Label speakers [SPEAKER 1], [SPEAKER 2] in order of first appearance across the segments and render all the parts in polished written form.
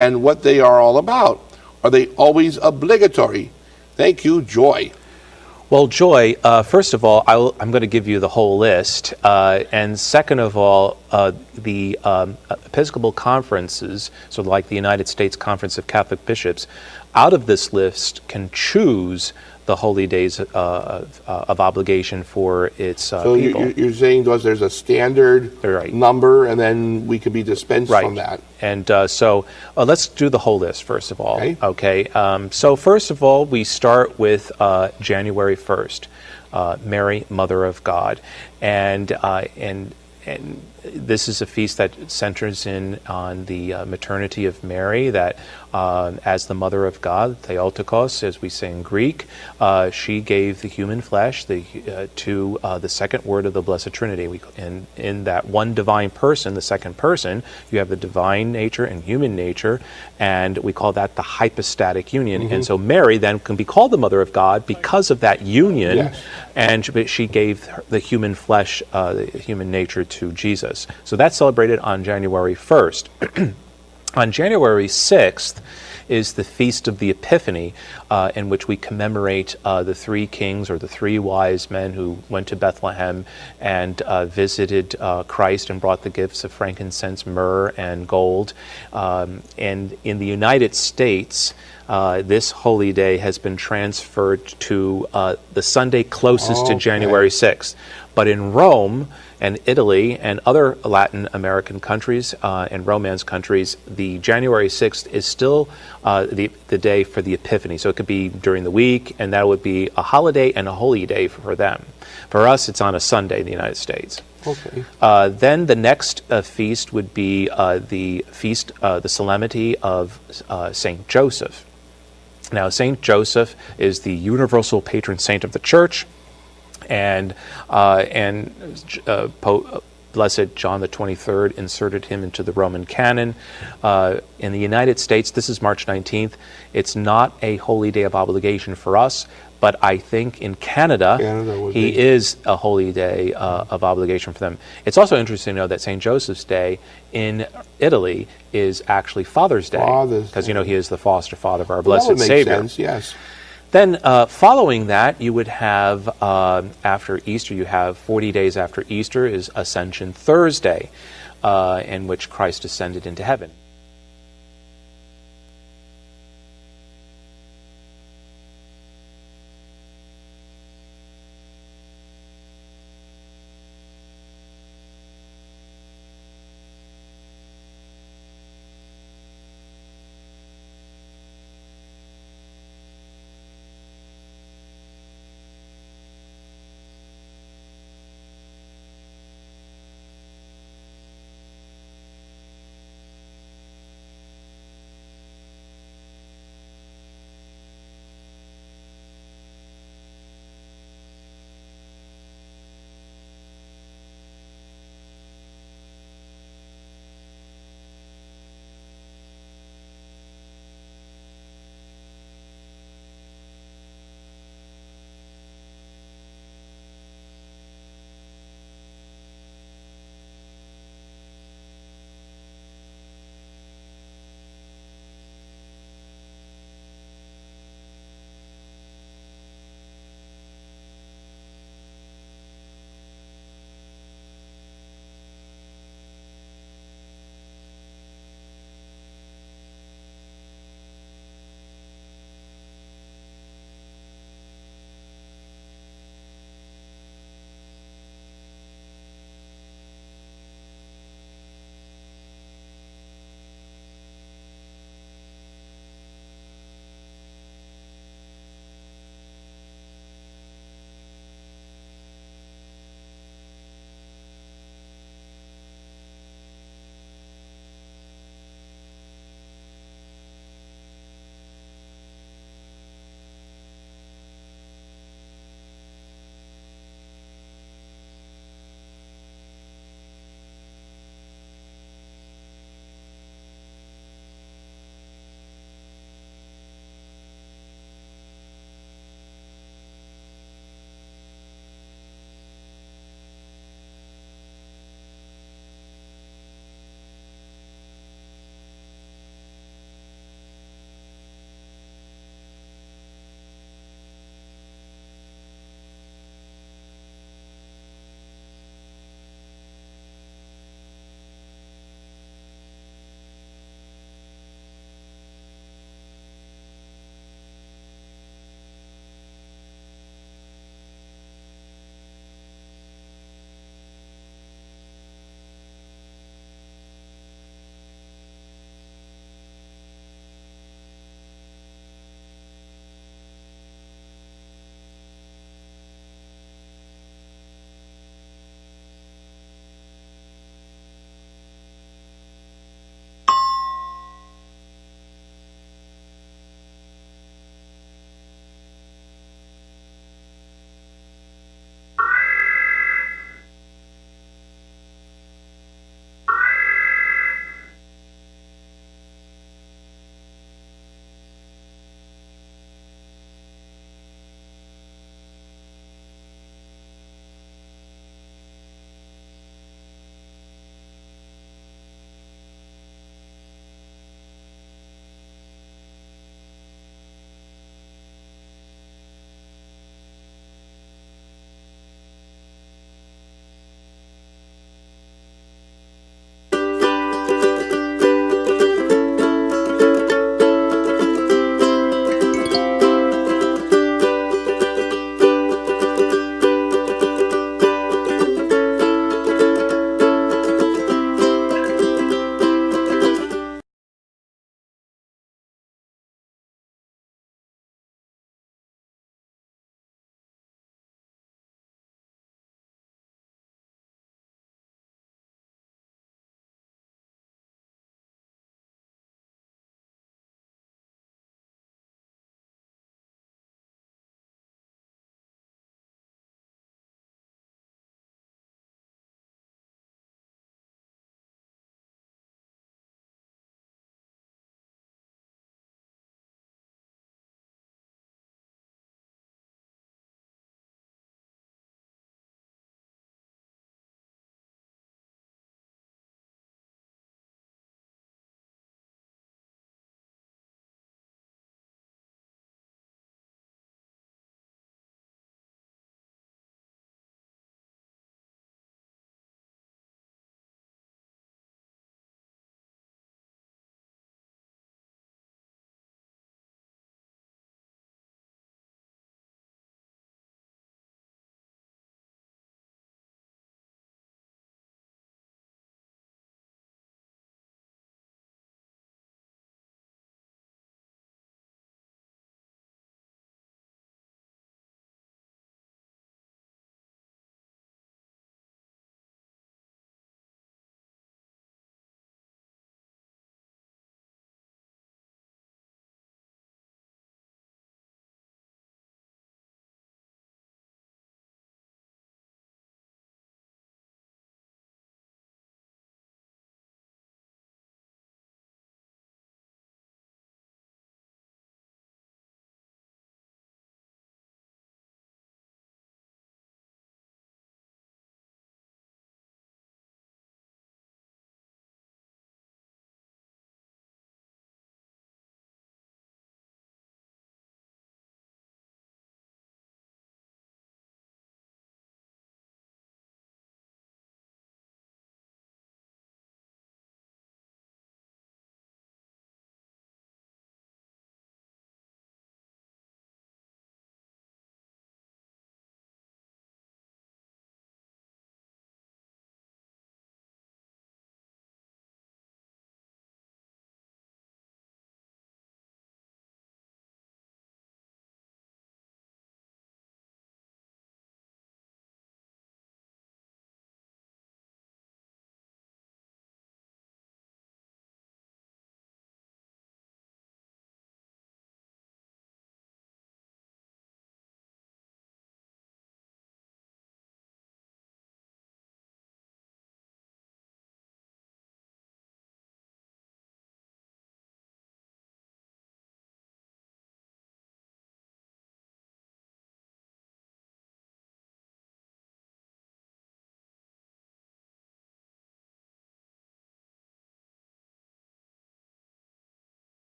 [SPEAKER 1] and what they are all about. Are they always obligatory? Thank you, Joy.
[SPEAKER 2] Well, Joy, first of all, I'm going to give you the whole list. And second of all, the Episcopal conferences, so like the United States Conference of Catholic Bishops, out of this list can choose the holy days of obligation for its people.
[SPEAKER 1] So you're saying to us there's a standard
[SPEAKER 2] Right.
[SPEAKER 1] number, and then we could be dispensed
[SPEAKER 2] Right.
[SPEAKER 1] from that.
[SPEAKER 2] And so let's do the whole list first of all.
[SPEAKER 1] Okay.
[SPEAKER 2] So first of all, we start with January 1st, Mary, Mother of God, and this is a feast that centers in on the maternity of Mary, that as the Mother of God, Theotokos, as we say in Greek, she gave the human flesh to the second word of the Blessed Trinity. In that one divine person, the second person, you have the divine nature and human nature, and we call that the hypostatic union.
[SPEAKER 1] Mm-hmm.
[SPEAKER 2] And so Mary then can be called the Mother of God because of that union,
[SPEAKER 1] Yes.
[SPEAKER 2] and she gave the human flesh, the human nature to Jesus. So that's celebrated on January 1st. On January 6th is the Feast of the Epiphany, in which we commemorate the three kings or the three wise men who went to Bethlehem and visited Christ and brought the gifts of frankincense, myrrh, and gold. And in the United States, this holy day has been transferred to the Sunday closest to January 6th. But in Rome and Italy and other Latin American countries and Romance countries, the January 6th is still the day for the Epiphany. So it could be during the week, and that would be a holiday and a holy day for them. For us, it's on a Sunday in the United States.
[SPEAKER 1] Okay.
[SPEAKER 2] Then the next feast would be the feast, the solemnity of Saint Joseph. Now, Saint Joseph is the universal patron saint of the Church, and Blessed John the 23rd inserted him into the Roman canon. In the United States, this is March 19th. It's not a holy day of obligation for us, but I think in Canada he is a holy day of obligation for them. It's also interesting to know that St. Joseph's Day in Italy is actually Father's Day, because he is the foster father of our blessed Savior.
[SPEAKER 1] That would make sense, yes.
[SPEAKER 2] Then following that, you would have, after Easter, you have 40 days after Easter is Ascension Thursday, in which Christ ascended into heaven.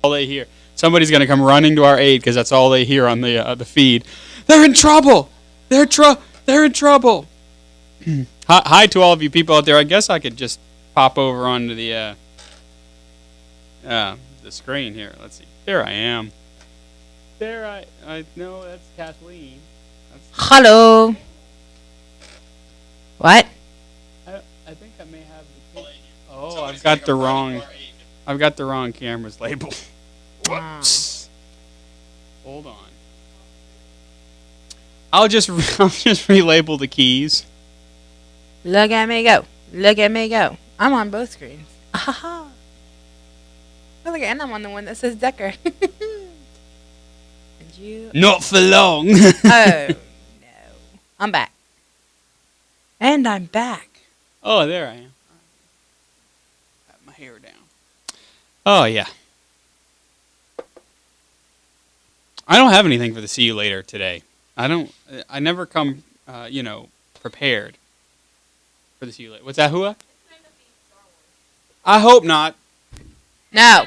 [SPEAKER 3] all they hear. Somebody's going to come running to our aid because that's all they hear on the feed. They're in trouble. They're in trouble. Hi to all of you people out there. I guess I could just pop over onto the screen here. Let's see. There I am. There I know that's Kathleen.
[SPEAKER 4] Hello. What?
[SPEAKER 3] I think I may have the. Oh, I've got the wrong camera's label. Whoops. Hold on. I'll just relabel the keys.
[SPEAKER 4] Look at me go. Look at me go. I'm on both screens. Oh, look, and I'm on the one that says Decker. And you.
[SPEAKER 3] Not for long.
[SPEAKER 4] Oh, no. I'm back. And I'm back.
[SPEAKER 3] Oh, there I am. Got my hair down. Oh, yeah. I don't have anything for the see you later today. I never come, prepared for the see you later. What's that, Hua? I hope not.
[SPEAKER 4] No.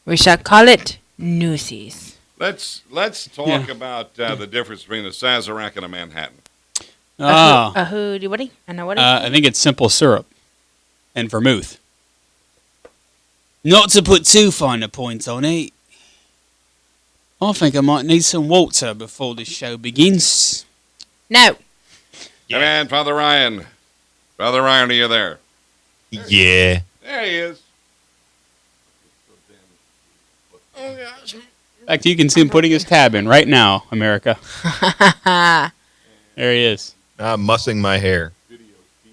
[SPEAKER 4] We shall call it Newsies.
[SPEAKER 5] Let's talk about the difference between a Sazerac and a Manhattan.
[SPEAKER 3] Oh.
[SPEAKER 4] A hoodie, Woody? I know what it
[SPEAKER 3] I think it's simple syrup and vermouth. Not to put too fine a point on it. I think I might need some water before the show begins.
[SPEAKER 4] No.
[SPEAKER 5] Hey man, Father Ryan. Father Ryan, are you there?
[SPEAKER 6] Yeah.
[SPEAKER 5] There he is.
[SPEAKER 3] In fact, you can see him putting his tab in right now, America. There he is.
[SPEAKER 6] I'm mussing my hair.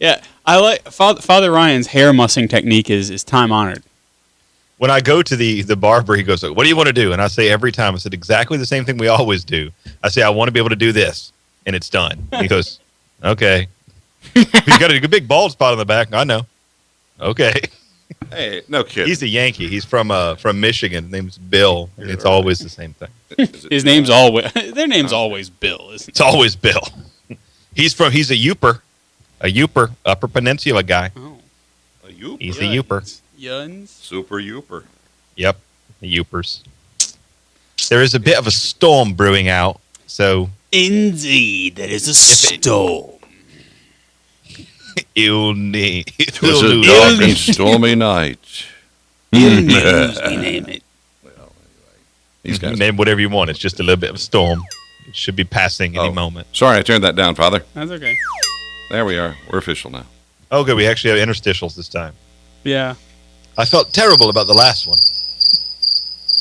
[SPEAKER 3] Yeah, I like Father Ryan's hair mussing technique is time honored.
[SPEAKER 6] When I go to the barber, he goes, "What do you want to do?" And I say every time, I said exactly the same thing we always do. I say, "I want to be able to do this," and it's done. He goes, "Okay." He's got a big bald spot on the back. I know. Okay.
[SPEAKER 5] Hey, no kidding.
[SPEAKER 6] He's a Yankee. He's from Michigan. His name's Bill. It's always the same thing.
[SPEAKER 3] His name's always their name's always Bill, isn't it?
[SPEAKER 6] It's always Bill. He's a Yooper, Upper Peninsula guy.
[SPEAKER 3] Oh,
[SPEAKER 5] A Youper.
[SPEAKER 6] He's a Yooper.
[SPEAKER 3] Yuns.
[SPEAKER 5] Super Youper.
[SPEAKER 6] Yep, the Yoopers. There is a bit of a storm brewing out, so
[SPEAKER 3] Indeed, that is a storm.
[SPEAKER 6] you'll need.
[SPEAKER 5] It was a dark and stormy night.
[SPEAKER 3] We name it.
[SPEAKER 5] These guys.
[SPEAKER 6] Name whatever you want. It's just a little bit of a storm. It should be passing any moment.
[SPEAKER 5] Sorry, I turned that down, Father.
[SPEAKER 3] That's okay.
[SPEAKER 5] There we are. We're official now.
[SPEAKER 6] Oh, good. We actually have interstitials this time.
[SPEAKER 3] Yeah.
[SPEAKER 6] I felt terrible about the last one.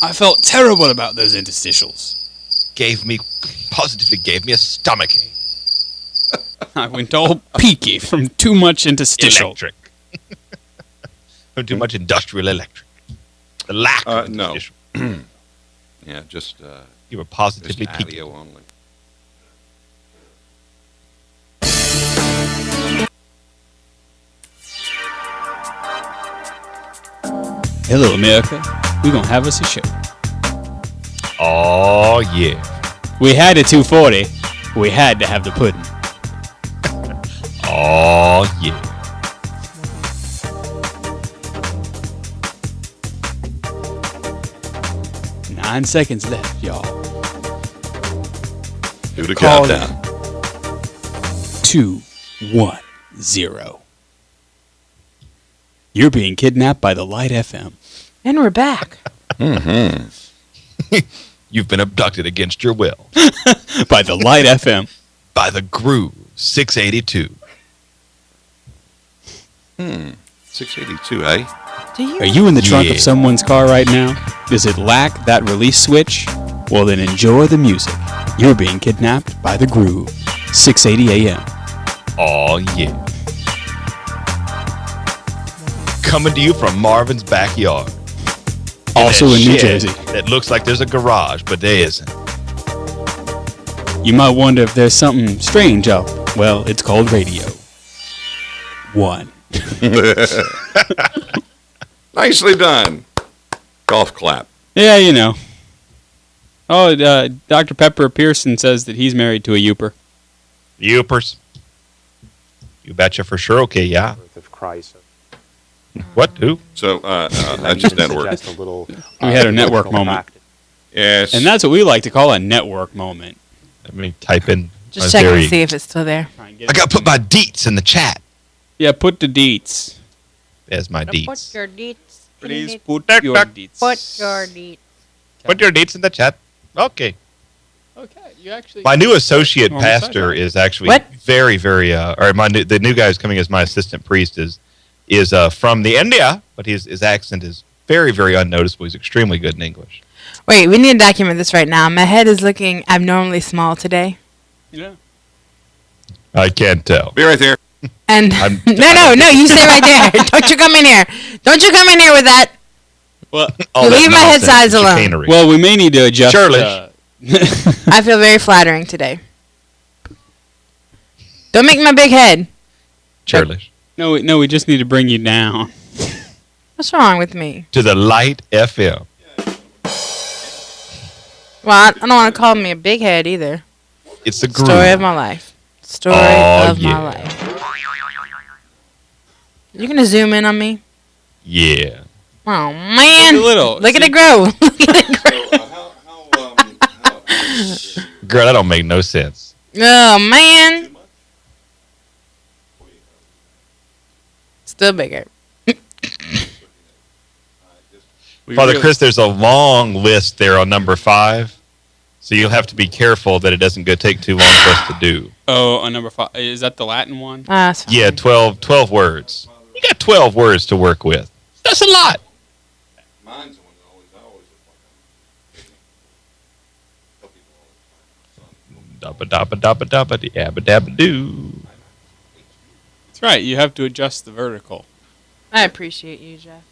[SPEAKER 3] I felt terrible about those interstitials.
[SPEAKER 6] Positively gave me a stomachache.
[SPEAKER 3] I went all peaky from too much interstitial.
[SPEAKER 6] Electric. From too much industrial electric. The lack of
[SPEAKER 5] no.
[SPEAKER 6] interstitial.
[SPEAKER 5] Yeah, just
[SPEAKER 6] You were positively peaky.
[SPEAKER 5] patio only.
[SPEAKER 3] Hello, America. We're going to have us a show.
[SPEAKER 6] Oh, yeah.
[SPEAKER 3] We had a 240. We had to have the pudding.
[SPEAKER 6] Oh, yeah.
[SPEAKER 3] Nine seconds left, y'all.
[SPEAKER 5] Do the
[SPEAKER 3] Call
[SPEAKER 5] countdown.
[SPEAKER 3] 2, 1, 0. You're being kidnapped by the Light FM.
[SPEAKER 4] And we're back.
[SPEAKER 6] You've been abducted against your will
[SPEAKER 3] By the Light FM.
[SPEAKER 6] by the Groove 682.
[SPEAKER 5] 682, eh?
[SPEAKER 4] Do you?
[SPEAKER 3] Are you in the trunk
[SPEAKER 6] Yeah.
[SPEAKER 3] of someone's car right now? Does it lack that release switch? Well, then enjoy the music. You're being kidnapped by the Groove. 680 AM.
[SPEAKER 6] Oh, yeah. Coming to you from Marvin's backyard.
[SPEAKER 3] Also in
[SPEAKER 6] That
[SPEAKER 3] New
[SPEAKER 6] shed
[SPEAKER 3] Jersey.
[SPEAKER 6] That looks like there's a garage, but there isn't.
[SPEAKER 3] You might wonder if there's something strange up. Well, it's called radio. 1.
[SPEAKER 5] Nicely done. Golf clap.
[SPEAKER 3] Yeah, you know. Oh, Dr. Pepper Pearson says that he's married to a Yooper.
[SPEAKER 6] Youpers. You betcha for sure. Okay, yeah.
[SPEAKER 2] Birth of Christ.
[SPEAKER 6] What? Who?
[SPEAKER 5] So
[SPEAKER 2] Might
[SPEAKER 5] that's just
[SPEAKER 2] even
[SPEAKER 5] network.
[SPEAKER 2] suggest a little,
[SPEAKER 3] We had a network
[SPEAKER 2] devotional
[SPEAKER 3] moment.
[SPEAKER 2] practice.
[SPEAKER 5] Yes.
[SPEAKER 3] And that's what we like to call a network moment.
[SPEAKER 6] Let me type in.
[SPEAKER 4] Just checking to see if it's still there.
[SPEAKER 3] Try and get
[SPEAKER 6] I
[SPEAKER 3] it.
[SPEAKER 6] got to put my deets in the chat.
[SPEAKER 3] Yeah, put the deets.
[SPEAKER 6] There's my
[SPEAKER 4] Put
[SPEAKER 6] deets.
[SPEAKER 4] your deets.
[SPEAKER 3] Please
[SPEAKER 4] in
[SPEAKER 3] put
[SPEAKER 6] Duck,
[SPEAKER 3] your
[SPEAKER 6] duck.
[SPEAKER 3] deets.
[SPEAKER 4] Put your deets.
[SPEAKER 6] Put your deets in the chat. Okay.
[SPEAKER 3] Okay, you actually.
[SPEAKER 6] My new associate
[SPEAKER 3] Normal size,
[SPEAKER 6] pastor
[SPEAKER 3] right?
[SPEAKER 6] is actually
[SPEAKER 4] What?
[SPEAKER 6] very, very. Or the new guy who's coming as my assistant priest is from the India, but his accent is very, very unnoticeable. He's extremely good in English.
[SPEAKER 4] Wait, we need to document this right now. My head is looking abnormally small today.
[SPEAKER 3] Yeah.
[SPEAKER 6] I can't tell.
[SPEAKER 5] Be right there.
[SPEAKER 4] And
[SPEAKER 6] I'm-
[SPEAKER 4] no, you stay right there. Don't you come in here. Don't you come in here with that.
[SPEAKER 3] Well,
[SPEAKER 6] All
[SPEAKER 4] You
[SPEAKER 6] that
[SPEAKER 4] leave my head
[SPEAKER 6] nonsense
[SPEAKER 4] size
[SPEAKER 6] and
[SPEAKER 4] alone.
[SPEAKER 6] chicanery.
[SPEAKER 3] well, we may need to adjust.
[SPEAKER 6] Churlish.
[SPEAKER 4] I feel very flattering today. Don't make my big head.
[SPEAKER 6] Churlish.
[SPEAKER 3] no, we just need to bring you down.
[SPEAKER 4] What's wrong with me?
[SPEAKER 6] To the Light FM.
[SPEAKER 4] Well, I don't want to call me a big head either.
[SPEAKER 6] It's the groove.
[SPEAKER 4] Story of my life. Story
[SPEAKER 6] Oh,
[SPEAKER 4] of
[SPEAKER 6] yeah.
[SPEAKER 4] my life. You gonna zoom in on me?
[SPEAKER 6] Yeah.
[SPEAKER 4] Oh man!
[SPEAKER 3] Just a little.
[SPEAKER 4] Look at
[SPEAKER 3] See?
[SPEAKER 4] it grow. Look at it grow.
[SPEAKER 6] Girl, that don't make no sense.
[SPEAKER 4] Oh man! Still bigger.
[SPEAKER 6] Father Chris, there's a long list there on number 5. So you'll have to be careful that it doesn't take too long for us to do.
[SPEAKER 3] Oh, on number 5. Is that the Latin one?
[SPEAKER 4] That's fine.
[SPEAKER 6] Yeah, 12 words. You got 12 words to work with. That's a lot.
[SPEAKER 5] Mine's the one that I always look like
[SPEAKER 6] Dabba dabba dabba dabba dabba dabba doo.
[SPEAKER 3] That's right. You have to adjust the vertical.
[SPEAKER 4] I appreciate you, Jeff.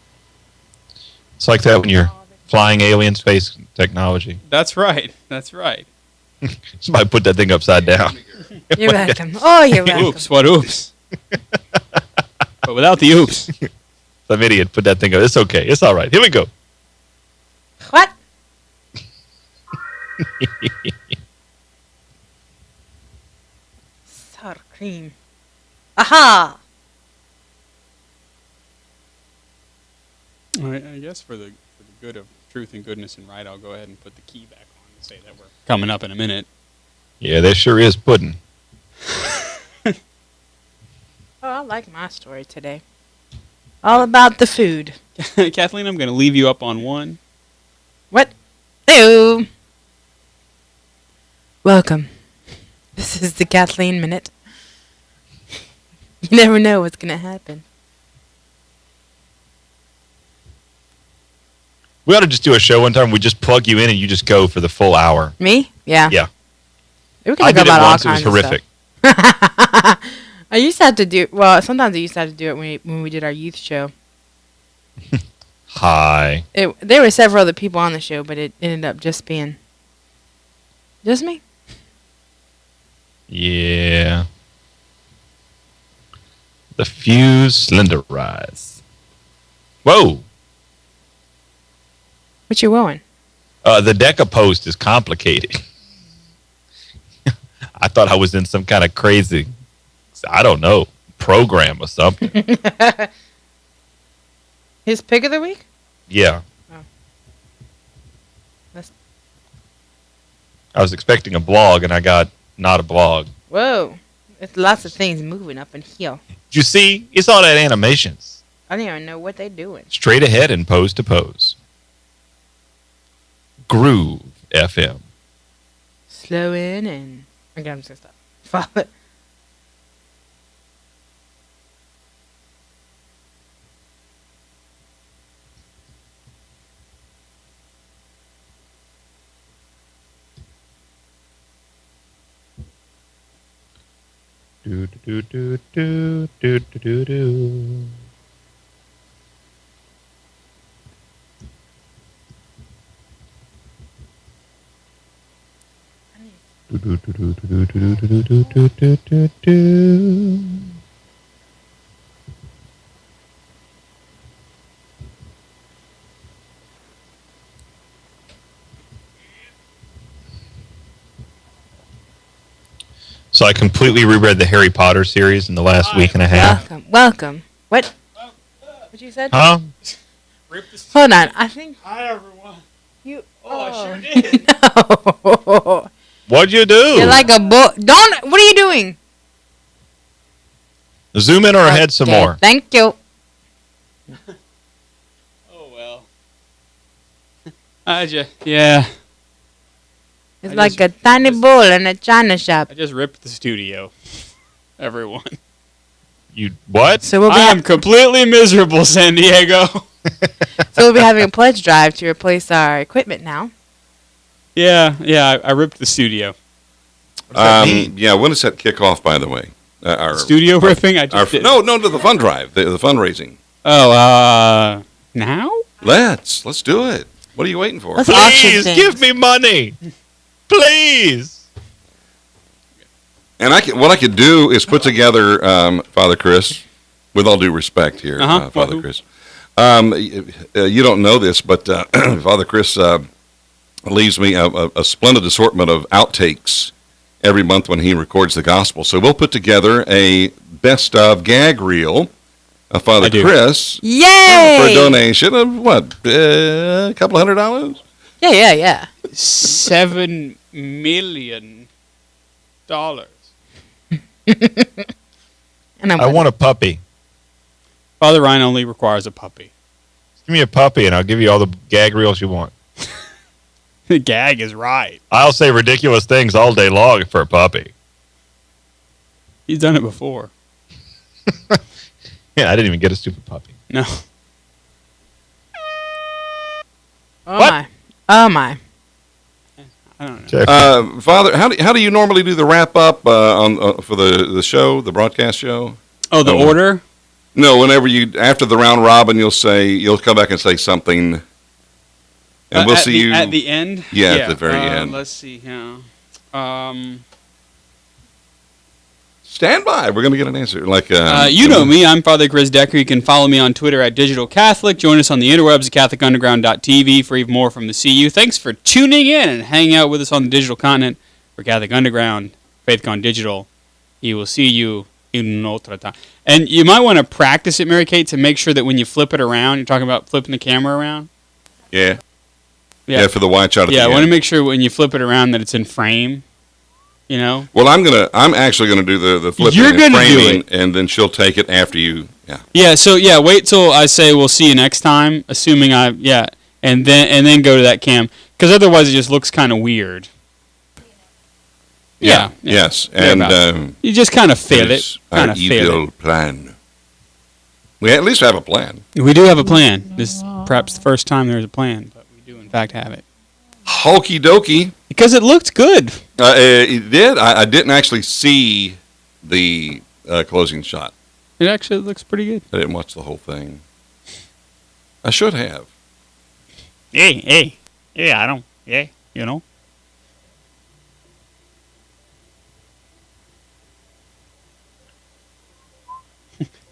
[SPEAKER 6] It's like that when you're flying alien space technology.
[SPEAKER 3] That's right. That's right.
[SPEAKER 6] Somebody put that thing upside down.
[SPEAKER 4] You're welcome. Oh, you're welcome.
[SPEAKER 3] Oops. What oops? But without the oops.
[SPEAKER 6] Some idiot put that thing up. It's okay. It's all right. Here we go.
[SPEAKER 4] What? Sour cream. Aha!
[SPEAKER 3] All right, I guess for the good of truth and goodness and right, I'll go ahead and put the key back on and say that we're coming up in a minute.
[SPEAKER 6] Yeah, there sure is pudding.
[SPEAKER 4] Oh, I like my story today. All about the food.
[SPEAKER 3] Kathleen, I'm going to leave you up on one.
[SPEAKER 4] What? Hello. Welcome. This is the Kathleen Minute. You never know what's going to happen.
[SPEAKER 6] We ought to just do a show one time. We just plug you in and you just go for the full hour.
[SPEAKER 4] Me? Yeah.
[SPEAKER 6] Yeah.
[SPEAKER 4] We can
[SPEAKER 6] I
[SPEAKER 4] talk
[SPEAKER 6] did it
[SPEAKER 4] about all
[SPEAKER 6] once. It was
[SPEAKER 4] kinds of
[SPEAKER 6] horrific.
[SPEAKER 4] stuff. I used to have to do. Well, sometimes I used to have to do it when we did our youth show.
[SPEAKER 6] Hi.
[SPEAKER 4] There were several other people on the show, but it ended up just being just me.
[SPEAKER 6] Yeah. The fuse slenderize. Whoa.
[SPEAKER 4] What you wooing?
[SPEAKER 6] The Deca post is complicated. I thought I was in some kind of crazy, I don't know, program or something.
[SPEAKER 4] His pick of the week?
[SPEAKER 6] Yeah.
[SPEAKER 4] Oh. That's-
[SPEAKER 6] I was expecting a blog and I got not a blog.
[SPEAKER 4] Whoa. It's lots of things moving up in here.
[SPEAKER 6] You see, it's all that animations.
[SPEAKER 4] I don't even know what they're doing.
[SPEAKER 6] Straight ahead and pose to pose. Groove FM.
[SPEAKER 4] Slow in and... Okay, I'm just going to stop. Follow it.
[SPEAKER 6] Do do do do do do do do. Do do do do do do do do do do do do. So I completely reread the Harry Potter series in the last week and a half.
[SPEAKER 4] Welcome. Welcome. What? What'd you said?
[SPEAKER 6] Huh?
[SPEAKER 4] Hold on. I think
[SPEAKER 3] Hi, everyone.
[SPEAKER 4] you.
[SPEAKER 3] Oh, I sure did.
[SPEAKER 4] No.
[SPEAKER 6] What'd you do?
[SPEAKER 4] You're like a bull. Don't. What are you doing?
[SPEAKER 6] Zoom in or ahead some
[SPEAKER 4] Okay,
[SPEAKER 6] more.
[SPEAKER 4] Thank you.
[SPEAKER 3] Oh, well. Yeah.
[SPEAKER 4] It's
[SPEAKER 3] I
[SPEAKER 4] like
[SPEAKER 3] just-
[SPEAKER 4] a tiny bull in a china shop.
[SPEAKER 3] I just ripped the studio. Everyone.
[SPEAKER 6] You what?
[SPEAKER 4] So we'll be,
[SPEAKER 3] I am completely miserable, San Diego.
[SPEAKER 4] so we'll be having a pledge drive to replace our equipment now.
[SPEAKER 3] Yeah, I ripped the studio.
[SPEAKER 6] What does that mean?
[SPEAKER 5] Yeah, when does that kick off, by the way? Our
[SPEAKER 3] Studio ripping? I
[SPEAKER 5] our,
[SPEAKER 3] just did.
[SPEAKER 5] no, to the fund drive, the fundraising.
[SPEAKER 3] Oh, now?
[SPEAKER 5] Let's do it. What are you waiting for?
[SPEAKER 4] Let's auction
[SPEAKER 6] Please
[SPEAKER 4] things.
[SPEAKER 6] give me money. Please.
[SPEAKER 5] And what I could do is put together, Father Chris, with all due respect here,
[SPEAKER 3] Uh-huh.
[SPEAKER 5] Father
[SPEAKER 3] Well,
[SPEAKER 5] Chris. You don't know this, but Father Chris leaves me a splendid assortment of outtakes every month when he records the gospel. So we'll put together a best of gag reel of Father
[SPEAKER 3] I do.
[SPEAKER 5] Chris
[SPEAKER 4] Yay!
[SPEAKER 5] for a donation of what, a couple $100?
[SPEAKER 4] Yeah.
[SPEAKER 3] $7 million.
[SPEAKER 4] And I'm
[SPEAKER 6] I want a puppy.
[SPEAKER 3] Father Ryan only requires a puppy.
[SPEAKER 6] Give me a puppy and I'll give you all the gag reels you want.
[SPEAKER 3] The gag is right.
[SPEAKER 6] I'll say ridiculous things all day long for a puppy.
[SPEAKER 3] He's done it before.
[SPEAKER 6] Yeah, I didn't even get a stupid puppy.
[SPEAKER 3] No.
[SPEAKER 4] Oh
[SPEAKER 6] What?
[SPEAKER 4] my. Oh my.
[SPEAKER 3] I don't know.
[SPEAKER 6] Check.
[SPEAKER 5] Father, how do you normally do the wrap up on for the show, the broadcast show?
[SPEAKER 3] Oh, the
[SPEAKER 5] Oh.
[SPEAKER 3] order?
[SPEAKER 5] No, whenever after the round robin, you'll come back and say something, and we'll
[SPEAKER 3] at
[SPEAKER 5] see
[SPEAKER 3] the,
[SPEAKER 5] you
[SPEAKER 3] at the end.
[SPEAKER 5] Yeah, at the very end.
[SPEAKER 3] Let's see here.
[SPEAKER 5] Stand by. We're gonna get an answer. Like
[SPEAKER 3] You know me. I'm Father Chris Decker. You can follow me on Twitter at Digital Catholic. Join us on the interwebs at CatholicUnderground.tv for even more from the CU. Thanks for tuning in and hanging out with us on the digital continent for Catholic Underground, FaithCon Digital. He will see you in otra time. And you might want to practice it, Mary Kate, to make sure that when you flip it around, you're talking about flipping the camera around.
[SPEAKER 5] Yeah.
[SPEAKER 3] Yeah.
[SPEAKER 5] Yeah, for the wide shot. At
[SPEAKER 3] Yeah, I
[SPEAKER 5] the
[SPEAKER 3] want to
[SPEAKER 5] end.
[SPEAKER 3] make sure when you flip it around that it's in frame. You know.
[SPEAKER 5] Well, I'm actually gonna do the flipping
[SPEAKER 3] You're
[SPEAKER 5] and
[SPEAKER 3] gonna do
[SPEAKER 5] framing,
[SPEAKER 3] it.
[SPEAKER 5] and then she'll take it after you. Yeah.
[SPEAKER 3] Yeah. So yeah, wait till I say we'll see you next time. Assuming and then go to that cam because otherwise it just looks kind of weird. Yeah.
[SPEAKER 5] Yes. And
[SPEAKER 3] Thereabouts. You just kind of fail it.
[SPEAKER 5] here's
[SPEAKER 3] Kind
[SPEAKER 5] our
[SPEAKER 3] of fail
[SPEAKER 5] evil plan. We at least have a plan.
[SPEAKER 3] it. We do have a plan. This is perhaps the first time there's a plan, but we do in fact have it
[SPEAKER 5] Hokey dokey.
[SPEAKER 3] because it looked good.
[SPEAKER 5] It did. I didn't actually see the closing shot.
[SPEAKER 3] It actually looks pretty good.
[SPEAKER 5] I didn't watch the whole thing. I should have.
[SPEAKER 3] Hey, I don't. Yeah, you know.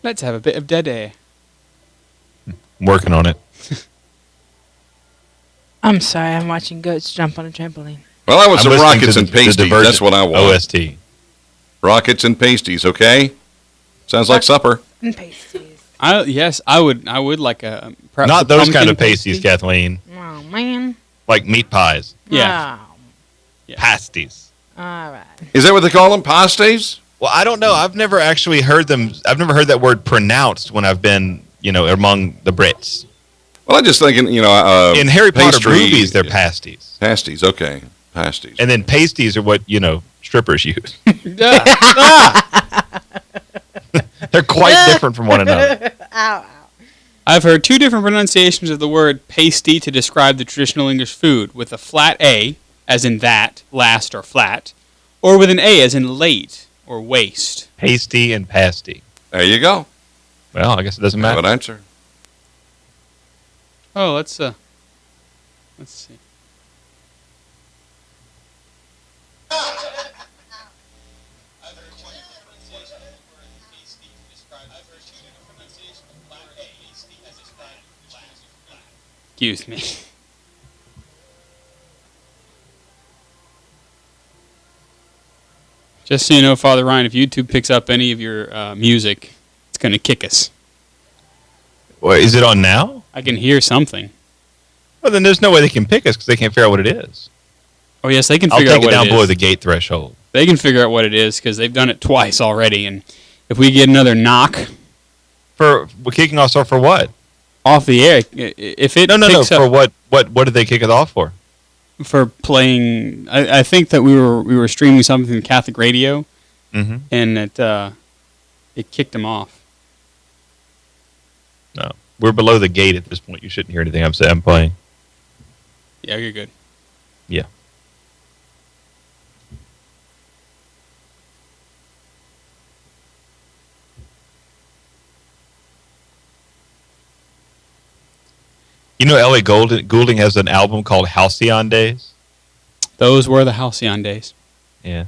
[SPEAKER 3] Let's have a bit of dead air.
[SPEAKER 6] I'm working on it.
[SPEAKER 4] I'm sorry. I'm watching goats jump on a trampoline.
[SPEAKER 5] Well, I want
[SPEAKER 6] I'm
[SPEAKER 5] some
[SPEAKER 6] listening
[SPEAKER 5] rockets
[SPEAKER 6] to
[SPEAKER 5] and
[SPEAKER 6] the
[SPEAKER 5] pasties.
[SPEAKER 6] Divergent
[SPEAKER 5] That's what I want.
[SPEAKER 6] OST.
[SPEAKER 5] Rockets and pasties, okay? Sounds like supper.
[SPEAKER 4] And pasties.
[SPEAKER 3] I would like a perhaps
[SPEAKER 6] Not
[SPEAKER 3] a
[SPEAKER 6] those
[SPEAKER 3] pumpkin
[SPEAKER 6] kind of pasties,
[SPEAKER 3] pasty.
[SPEAKER 6] Kathleen.
[SPEAKER 4] Oh man.
[SPEAKER 6] Like meat pies.
[SPEAKER 3] Yeah.
[SPEAKER 4] Oh,
[SPEAKER 3] Yeah.
[SPEAKER 6] Pasties.
[SPEAKER 4] all right.
[SPEAKER 5] Is that what they call them? Pasties?
[SPEAKER 6] Well, I don't know. I've never actually heard them. I've never heard that word pronounced when I've been, among the Brits.
[SPEAKER 5] Well, I'm just thinking,
[SPEAKER 6] In Harry Potter
[SPEAKER 5] pastry-
[SPEAKER 6] movies, they're pasties.
[SPEAKER 5] Pasties, okay. Pasties.
[SPEAKER 6] And then pasties are what, strippers use. They're quite different from one another.
[SPEAKER 4] Ow.
[SPEAKER 3] I've heard two different pronunciations of the word pasty to describe the traditional English food, with a flat A, as in that, last, or flat, or with an A, as in late, or waste.
[SPEAKER 6] Pasty and pasty.
[SPEAKER 5] There you go.
[SPEAKER 6] Well, I guess it doesn't
[SPEAKER 5] Have
[SPEAKER 6] matter.
[SPEAKER 5] an answer.
[SPEAKER 3] Oh, let's see. Excuse me. Just so you know, Father Ryan, if YouTube picks up any of your music, it's going to kick us.
[SPEAKER 6] Well, is it on now?
[SPEAKER 3] I can hear something.
[SPEAKER 6] Well, then there's no way they can pick us because they can't figure out what it is.
[SPEAKER 3] Oh yes, they can
[SPEAKER 6] I'll
[SPEAKER 3] figure out
[SPEAKER 6] take it
[SPEAKER 3] what
[SPEAKER 6] down
[SPEAKER 3] it
[SPEAKER 6] below
[SPEAKER 3] is.
[SPEAKER 6] the gate threshold.
[SPEAKER 3] They can figure out what it is because they've done it twice already. And if we get another knock
[SPEAKER 6] We're kicking us off for what?
[SPEAKER 3] off the air, if it
[SPEAKER 6] No.
[SPEAKER 3] picks
[SPEAKER 6] For
[SPEAKER 3] up
[SPEAKER 6] what did they kick it off for?
[SPEAKER 3] for playing, I think that we were streaming something from Catholic radio,
[SPEAKER 6] Mm-hmm.
[SPEAKER 3] and it kicked them off.
[SPEAKER 6] No, we're below the gate at this point. You shouldn't hear anything I'm playing.
[SPEAKER 3] Yeah, you're good.
[SPEAKER 6] Yeah. You know, Ellie Goulding has an album called Halcyon Days.
[SPEAKER 3] Those were the Halcyon days.
[SPEAKER 6] Yeah.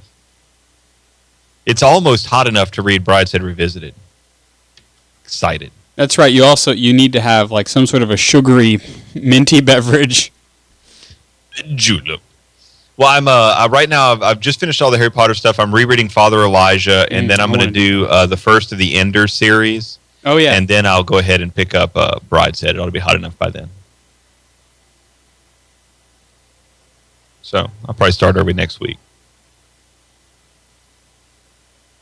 [SPEAKER 6] It's almost hot enough to read Brideshead Revisited. Excited.
[SPEAKER 3] That's right. You need to have like some sort of a sugary, minty beverage.
[SPEAKER 6] Julep. Well, I'm right now. I've just finished all the Harry Potter stuff. I'm rereading Father Elijah, and then I'm going to do the first of the Ender series.
[SPEAKER 3] Oh yeah.
[SPEAKER 6] And then I'll go ahead and pick up Brideshead. It ought to be hot enough by then. So I'll probably start early next week.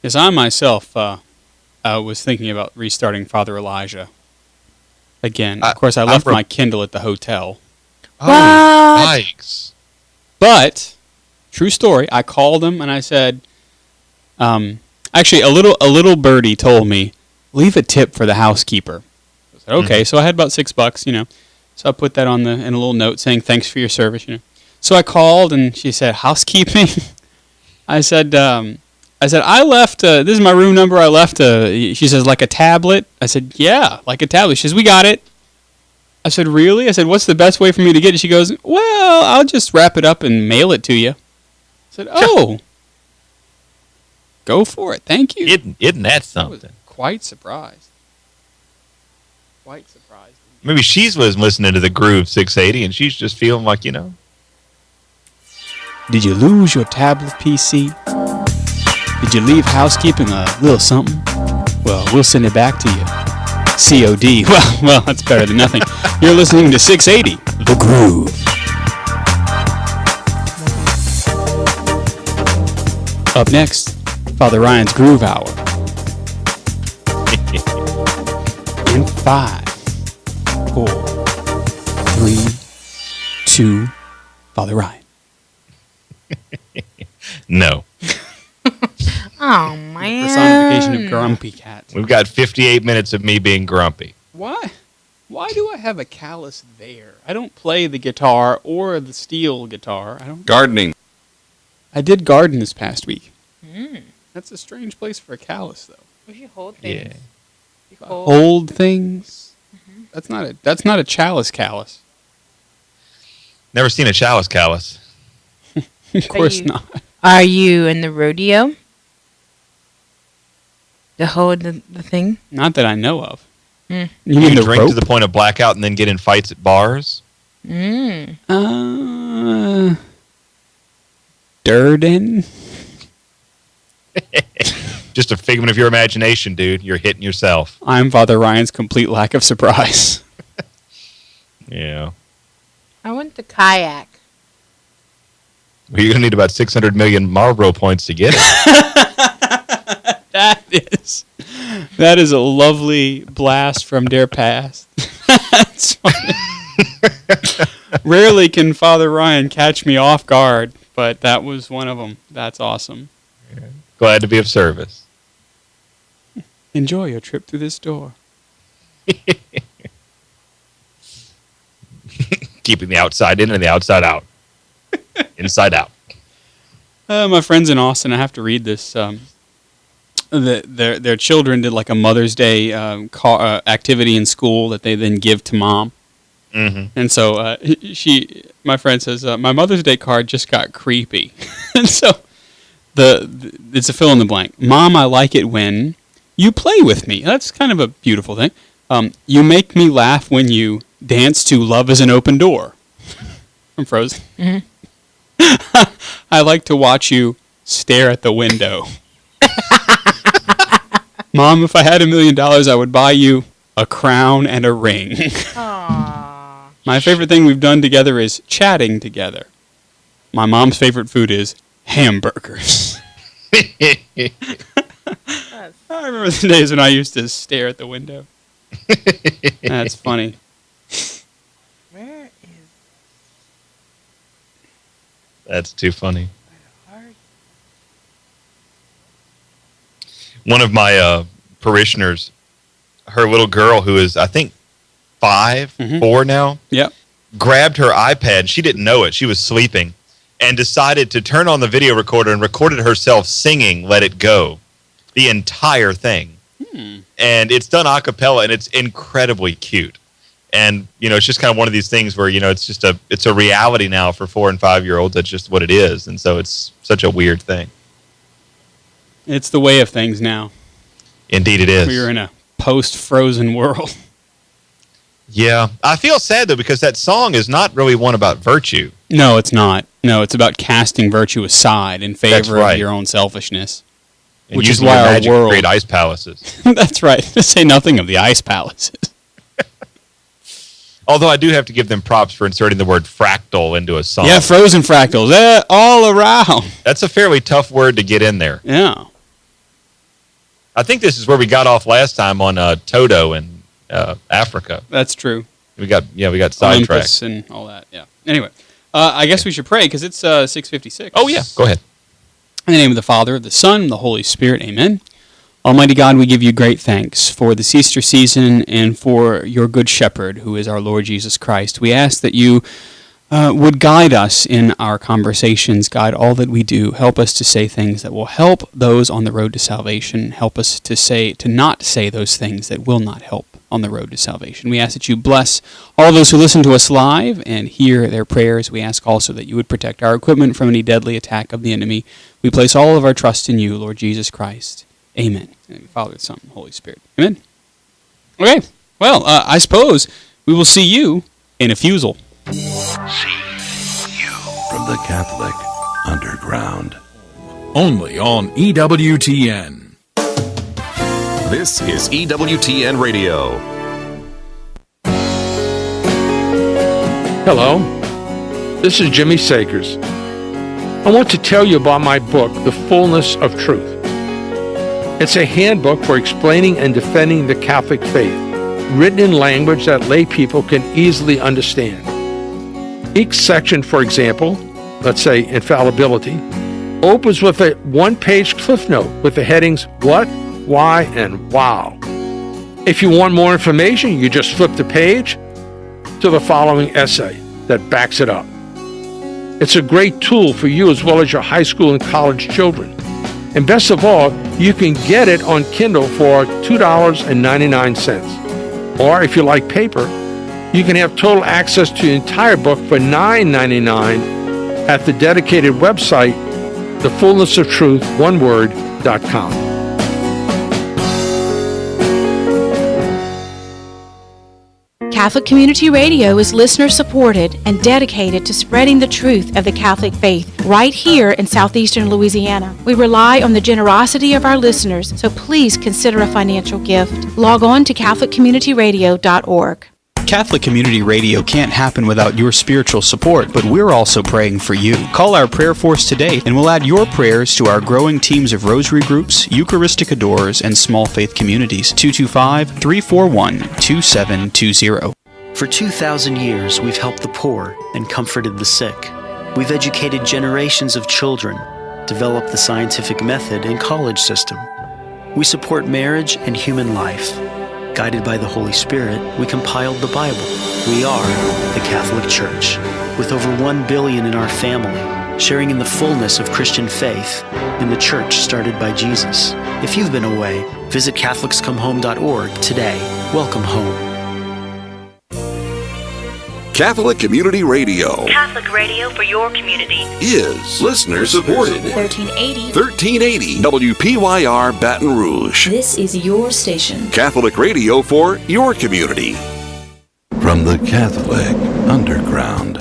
[SPEAKER 3] Yes, I myself was thinking about restarting Father Elijah again. Of course, I left my Kindle at the hotel.
[SPEAKER 6] Oh,
[SPEAKER 4] What?
[SPEAKER 6] yikes.
[SPEAKER 3] But true story, I called him and I said, actually, a little birdie told me, leave a tip for the housekeeper. I said, okay, so I had about $6, So I put that in a little note saying thanks for your service, So I called and she said, housekeeping. I said I left. This is my room number. I left. She says like a tablet. I said yeah, like a tablet. She says we got it. I said really? I said what's the best way for me to get it? She goes well, I'll just wrap it up and mail it to you. I said oh, go for it. Thank you.
[SPEAKER 6] Isn't that
[SPEAKER 3] I was
[SPEAKER 6] something?
[SPEAKER 3] quite surprised. Quite surprised.
[SPEAKER 6] Maybe she's was listening to the Groove 680 and she's just feeling like,
[SPEAKER 3] Did you lose your tablet PC? Did you leave housekeeping a little something? Well, we'll send it back to you. COD. Well, that's better than nothing. You're listening to 680, The Groove. Up next, Father Ryan's Groove Hour. In 5, 4, 3, 2, Father Ryan.
[SPEAKER 6] no.
[SPEAKER 4] Oh, man.
[SPEAKER 3] Personification of Grumpy Cat.
[SPEAKER 6] We've got 58 minutes of me being grumpy.
[SPEAKER 3] Why? Why do I have a callus there? I don't play the guitar or the steel guitar.
[SPEAKER 5] Gardening.
[SPEAKER 4] Hmm.
[SPEAKER 3] I did garden this past week. That's a strange place for a callus, though.
[SPEAKER 4] We should hold things.
[SPEAKER 6] Yeah.
[SPEAKER 4] You hold.
[SPEAKER 3] Hold things. That's not a chalice callus.
[SPEAKER 6] Never seen a chalice callus.
[SPEAKER 3] Of course
[SPEAKER 4] you-
[SPEAKER 3] not.
[SPEAKER 4] Are you in the rodeo? To hold the thing?
[SPEAKER 3] Not that I know of.
[SPEAKER 4] Mm.
[SPEAKER 3] You mean
[SPEAKER 6] You
[SPEAKER 3] the
[SPEAKER 6] drink
[SPEAKER 3] rope?
[SPEAKER 6] to the point of blackout and then get in fights at bars?
[SPEAKER 4] Mm.
[SPEAKER 3] Durden?
[SPEAKER 6] Just a figment of your imagination, dude. You're hitting yourself.
[SPEAKER 3] I'm Father Ryan's complete lack of surprise.
[SPEAKER 6] Yeah.
[SPEAKER 4] I went to kayak.
[SPEAKER 6] Well, you're going to need about 600 million Marlboro points to get it.
[SPEAKER 3] That is a lovely blast from their past. That's funny. Rarely can Father Ryan catch me off guard, but that was one of them. That's awesome.
[SPEAKER 6] Glad to be of service.
[SPEAKER 3] Enjoy your trip through this door.
[SPEAKER 6] Keeping the outside in and the outside out. Inside out.
[SPEAKER 3] My friends in Austin, I have to read this. Their children did like a Mother's Day activity in school that they then give to mom.
[SPEAKER 6] Mm-hmm.
[SPEAKER 3] And so my friend says, my Mother's Day card just got creepy. And so it's a fill in the blank. Mom, I like it when you play with me. That's kind of a beautiful thing. You make me laugh when you dance to Love is an Open Door. I'm frozen.
[SPEAKER 4] Mm-hmm.
[SPEAKER 3] I like to watch you stare at the window. Mom, if I had $1 million, I would buy you a crown, and a ring.
[SPEAKER 4] Aww.
[SPEAKER 3] My favorite thing we've done together is chatting together. My mom's favorite food is hamburgers. I remember the days when I used to stare at the window. That's funny.
[SPEAKER 4] Where is
[SPEAKER 6] That's too funny.
[SPEAKER 4] heart?
[SPEAKER 6] One of my parishioners, her little girl, who is, I think, 4 now,
[SPEAKER 3] Yep.
[SPEAKER 6] grabbed her iPad. She didn't know it. She was sleeping and decided to turn on the video recorder and recorded herself singing Let It Go, the entire thing. And it's done a cappella, and it's incredibly cute. And, it's just kind of one of these things where, it's a reality now for 4 and 5-year-olds. That's just what it is. And so it's such a weird thing.
[SPEAKER 3] It's the way of things now.
[SPEAKER 6] Indeed it is.
[SPEAKER 3] We're in a post-frozen world.
[SPEAKER 6] Yeah. I feel sad, though, because that song is not really one about virtue.
[SPEAKER 3] No, it's not. No, it's about casting virtue aside in favor
[SPEAKER 6] right.
[SPEAKER 3] of your own selfishness.
[SPEAKER 6] And
[SPEAKER 3] Which is
[SPEAKER 6] using
[SPEAKER 3] why
[SPEAKER 6] your
[SPEAKER 3] our
[SPEAKER 6] magic to
[SPEAKER 3] world...
[SPEAKER 6] create ice palaces.
[SPEAKER 3] That's right. To say nothing of the ice palaces.
[SPEAKER 6] Although I do have to give them props for inserting the word fractal into a song.
[SPEAKER 3] Yeah, frozen fractals. All around.
[SPEAKER 6] That's a fairly tough word to get in there.
[SPEAKER 3] Yeah.
[SPEAKER 6] I think this is where we got off last time on Toto in Africa.
[SPEAKER 3] That's true.
[SPEAKER 6] We got sidetracked.
[SPEAKER 3] Olympus and all that. Yeah. Anyway, I guess we should pray because it's 6:56.
[SPEAKER 6] Oh yeah, go ahead.
[SPEAKER 3] In the name of the Father, the Son, and the Holy Spirit, amen. Almighty God, we give you great thanks for this Easter season and for your good shepherd, who is our Lord Jesus Christ. We ask that you would guide us in our conversations, guide all that we do, help us to say things that will help those on the road to salvation, help us to not say those things that will not help on the road to salvation. We ask that you bless all those who listen to us live and hear their prayers. We ask also that you would protect our equipment from any deadly attack of the enemy. We place all of our trust in you, Lord Jesus Christ. Amen. In the name of the Father, the Son, and the Holy Spirit. Amen. Okay. Well, I suppose we will see you in a fusel.
[SPEAKER 7] From the Catholic Underground.
[SPEAKER 8] Only on EWTN.
[SPEAKER 9] This is EWTN Radio.
[SPEAKER 1] Hello, this is Jimmy Sakers. I want to tell you about my book, The Fullness of Truth. It's a handbook for explaining and defending the Catholic faith, written in language that lay people can easily understand. Each section, for example, let's say infallibility, opens with a one-page cliff note with the headings What, Why, and Wow. If you want more information, you just flip the page to the following essay that backs it up. It's a great tool for you as well as your high school and college children. And best of all, you can get it on Kindle for $2.99. Or if you like paper, you can have total access to the entire book for $9.99 at the dedicated website, thefullnessoftruth.com.
[SPEAKER 10] Catholic Community Radio is listener-supported and dedicated to spreading the truth of the Catholic faith right here in southeastern Louisiana. We rely on the generosity of our listeners, so please consider a financial gift. Log on to CatholicCommunityRadio.org.
[SPEAKER 11] Catholic Community Radio can't happen without your spiritual support, but we're also praying for you. Call our prayer force today, and we'll add your prayers to our growing teams of rosary groups, Eucharistic adorers, and small faith communities. 225-341-2720.
[SPEAKER 12] For 2,000 years, we've helped the poor and comforted the sick. We've educated generations of children, developed the scientific method and college system. We support marriage and human life. Guided by the Holy Spirit, we compiled the Bible. We are the Catholic Church, with over 1 billion in our family, sharing in the fullness of Christian faith in the church started by Jesus. If you've been away, visit CatholicsComeHome.org today. Welcome home.
[SPEAKER 7] Catholic Community Radio
[SPEAKER 13] Catholic radio for your community
[SPEAKER 7] is listener supported.
[SPEAKER 13] 1380
[SPEAKER 7] WPYR Baton Rouge.
[SPEAKER 13] This is your station.
[SPEAKER 7] Catholic radio for your community. From the Catholic Underground.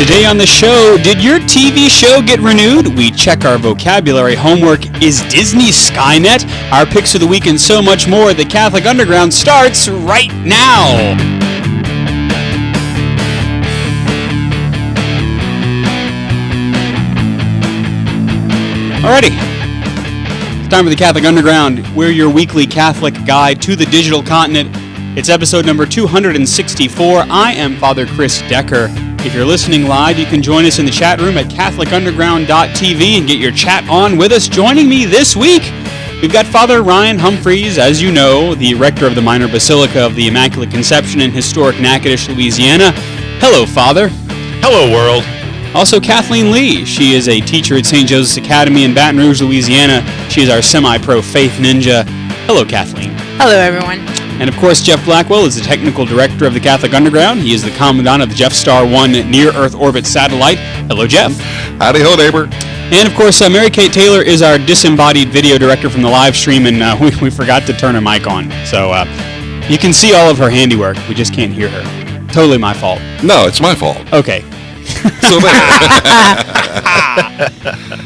[SPEAKER 3] Today on the show, did your TV show get renewed? We check our vocabulary homework. Is Disney SkyNet? Our picks of the week and so much more. The Catholic Underground starts right now. Alrighty. It's time for the Catholic Underground. We're your weekly Catholic guide to the digital continent. It's episode number 264. I am Father Chris Decker. If you're listening live, you can join us in the chat room at catholicunderground.tv and get your chat on with us. Joining me this week, we've got Father Ryan Humphreys, as you know, the rector of the Minor Basilica of the Immaculate Conception in historic Natchitoches, Louisiana. Hello, Father.
[SPEAKER 6] Hello, world.
[SPEAKER 3] Also, Kathleen Lee. She is a teacher at St. Joseph's Academy in Baton Rouge, Louisiana. She is our semi-pro faith ninja. Hello, Kathleen.
[SPEAKER 4] Hello, everyone.
[SPEAKER 3] And of course, Jeff Blackwell is the technical director of the Catholic Underground. He is the commandant of the Jeff Star 1 near-Earth orbit satellite. Hello, Jeff.
[SPEAKER 5] Howdy ho, neighbor.
[SPEAKER 3] And of course, Mary Kate Taylor is our disembodied video director from the live stream, and we forgot to turn her mic on. So you can see all of her handiwork. We just can't hear her. Totally my fault.
[SPEAKER 5] No, it's my fault.
[SPEAKER 3] Okay.
[SPEAKER 5] So there.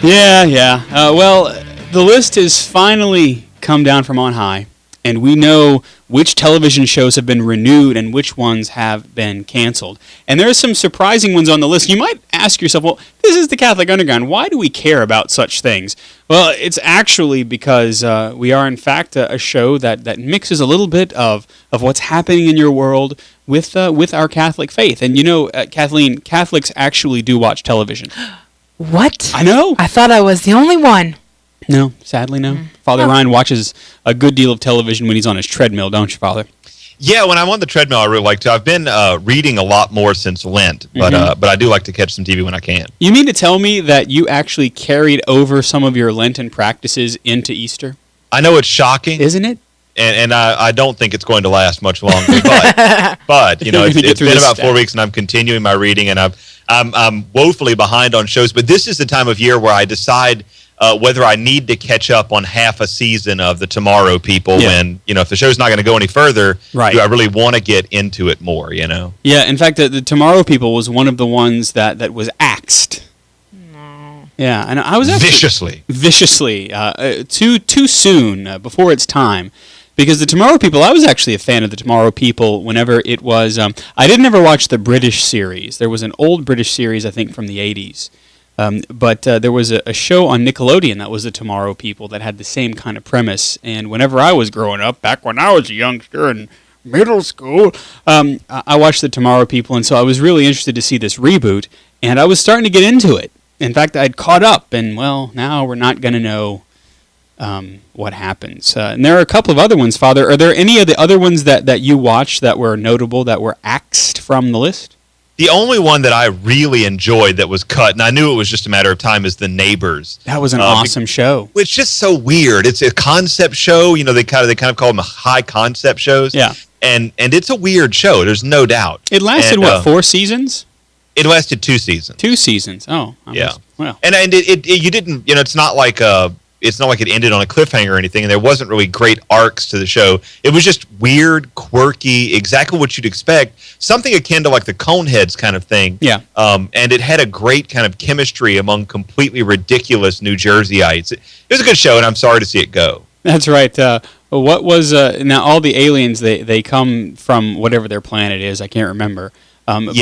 [SPEAKER 3] Yeah. Well, the list has finally come down from on high, and we know which television shows have been renewed and which ones have been canceled. And there are some surprising ones on the list. You might ask yourself, well, this is the Catholic Underground. Why do we care about such things? Well, it's actually because we are, in fact, a show that mixes a little bit of what's happening in your world with our Catholic faith. And you know, Kathleen, Catholics actually do watch television.
[SPEAKER 4] What?
[SPEAKER 3] I know.
[SPEAKER 4] I thought I was the only one.
[SPEAKER 3] No, sadly no. Father Ryan watches a good deal of television when he's on his treadmill, don't you, Father?
[SPEAKER 6] Yeah, when I'm on the treadmill, I really like to. I've been reading a lot more since Lent, but I do like to catch some TV when I can.
[SPEAKER 3] You mean to tell me that you actually carried over some of your Lenten practices into Easter?
[SPEAKER 6] I know it's shocking,
[SPEAKER 3] isn't it?
[SPEAKER 6] And I don't think it's going to last much longer. But you know, it's been about 4 weeks, and I'm continuing my reading, and I'm woefully behind on shows. But this is the time of year where I decide whether I need to catch up on half a season of the Tomorrow People. Yeah. When, you know, if the show's not going to go any further, right, do I really want to get into it more, you know? Yeah,
[SPEAKER 3] in fact, the Tomorrow People was one of the ones that was axed. No. Yeah, and I was actually... Viciously. Too soon, before its time. Because the Tomorrow People, I was actually a fan of the Tomorrow People whenever it was... I didn't ever watch the British series. There was an old British series, I think, from the 80s. But there was a show on Nickelodeon that was the Tomorrow People that had the same kind of premise. And whenever I was growing up, back when I was a youngster in middle school, I watched the Tomorrow People. And so I was really interested to see this reboot. And I was starting to get into it. In fact, I'd caught up. And, well, now we're not going to know what happens. And there are a couple of other ones, Father. Are there any of the other ones that you watched that were notable, that were axed from the list?
[SPEAKER 6] The only one that I really enjoyed that was cut, and I knew it was just a matter of time, is The Neighbors.
[SPEAKER 3] That was an awesome show.
[SPEAKER 6] It's just so weird. It's a concept show. You know, they kind of call them high concept shows.
[SPEAKER 3] Yeah.
[SPEAKER 6] And it's a weird show. There's no doubt.
[SPEAKER 3] It lasted, 4 seasons?
[SPEAKER 6] It lasted 2 seasons.
[SPEAKER 3] 2 seasons. Oh.
[SPEAKER 6] Yeah.
[SPEAKER 3] Well.
[SPEAKER 6] And you didn't, you know, it's not like it ended on a cliffhanger or anything, and there wasn't really great arcs to the show. It was just weird, quirky, exactly what you'd expect, something akin to like the Coneheads kind of thing.
[SPEAKER 3] Yeah.
[SPEAKER 6] And it had a great kind of chemistry among completely ridiculous New Jerseyites. It was a good show, and I'm sorry to see it go.
[SPEAKER 3] That's right. What was now all the aliens? They come from whatever their planet is. I can't remember. But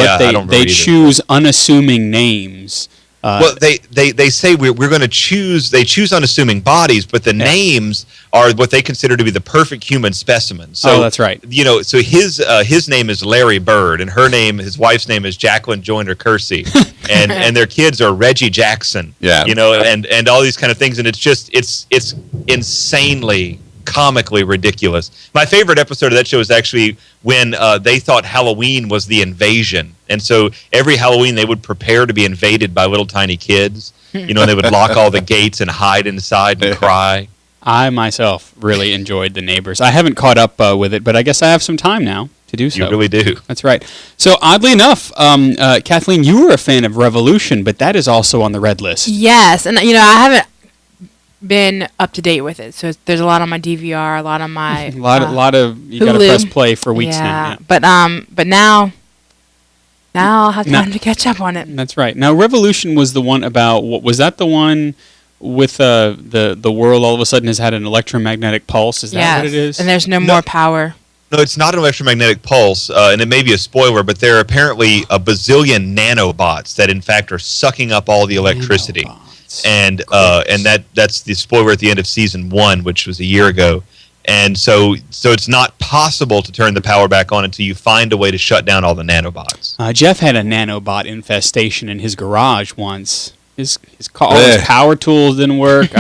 [SPEAKER 3] they choose unassuming names.
[SPEAKER 6] Well, they say we're going to choose. They choose unassuming bodies, but the names are what they consider to be the perfect human specimen. So,
[SPEAKER 3] that's right.
[SPEAKER 6] You know, so his name is Larry Bird, and his wife's name is Jacqueline Joyner Kersey, and their kids are Reggie Jackson.
[SPEAKER 5] Yeah.
[SPEAKER 6] You know, and all these kind of things, and it's insanely, comically ridiculous. My favorite episode of that show is actually when they thought Halloween was the invasion. And so every Halloween they would prepare to be invaded by little tiny kids. You know, and they would lock all the gates and hide inside and cry.
[SPEAKER 3] I myself really enjoyed The Neighbors. I haven't caught up with it, but I guess I have some time now to do so.
[SPEAKER 6] You really do.
[SPEAKER 3] That's right. So oddly enough, Kathleen, you were a fan of Revolution, but that is also on the red list.
[SPEAKER 4] Yes, and you know, I haven't been up to date with it, so there's a lot on my DVR, a lot on my
[SPEAKER 3] lot of you got to press play for weeks now.
[SPEAKER 4] Yeah. But now Now I'll have time to catch up on it.
[SPEAKER 3] That's right. Now, Revolution was the one about, what was that the one with the world all of a sudden has had an electromagnetic pulse? Is that what it is?
[SPEAKER 4] And there's no more power.
[SPEAKER 6] No, it's not an electromagnetic pulse, and it may be a spoiler, but there are apparently a bazillion nanobots that, in fact, are sucking up all the electricity. And that's the spoiler at the end of season 1, which was a year ago. And so it's not possible to turn the power back on until you find a way to shut down all the nanobots.
[SPEAKER 3] Jeff had a nanobot infestation in his garage once. His power tools didn't work.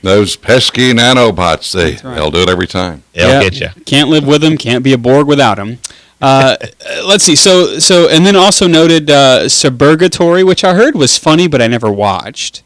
[SPEAKER 5] Those pesky nanobots, they'll do it every time.
[SPEAKER 6] They'll get you.
[SPEAKER 3] Can't live with them. Can't be a Borg without them. Let's see. So and then also noted Suburgatory, which I heard was funny, but I never watched.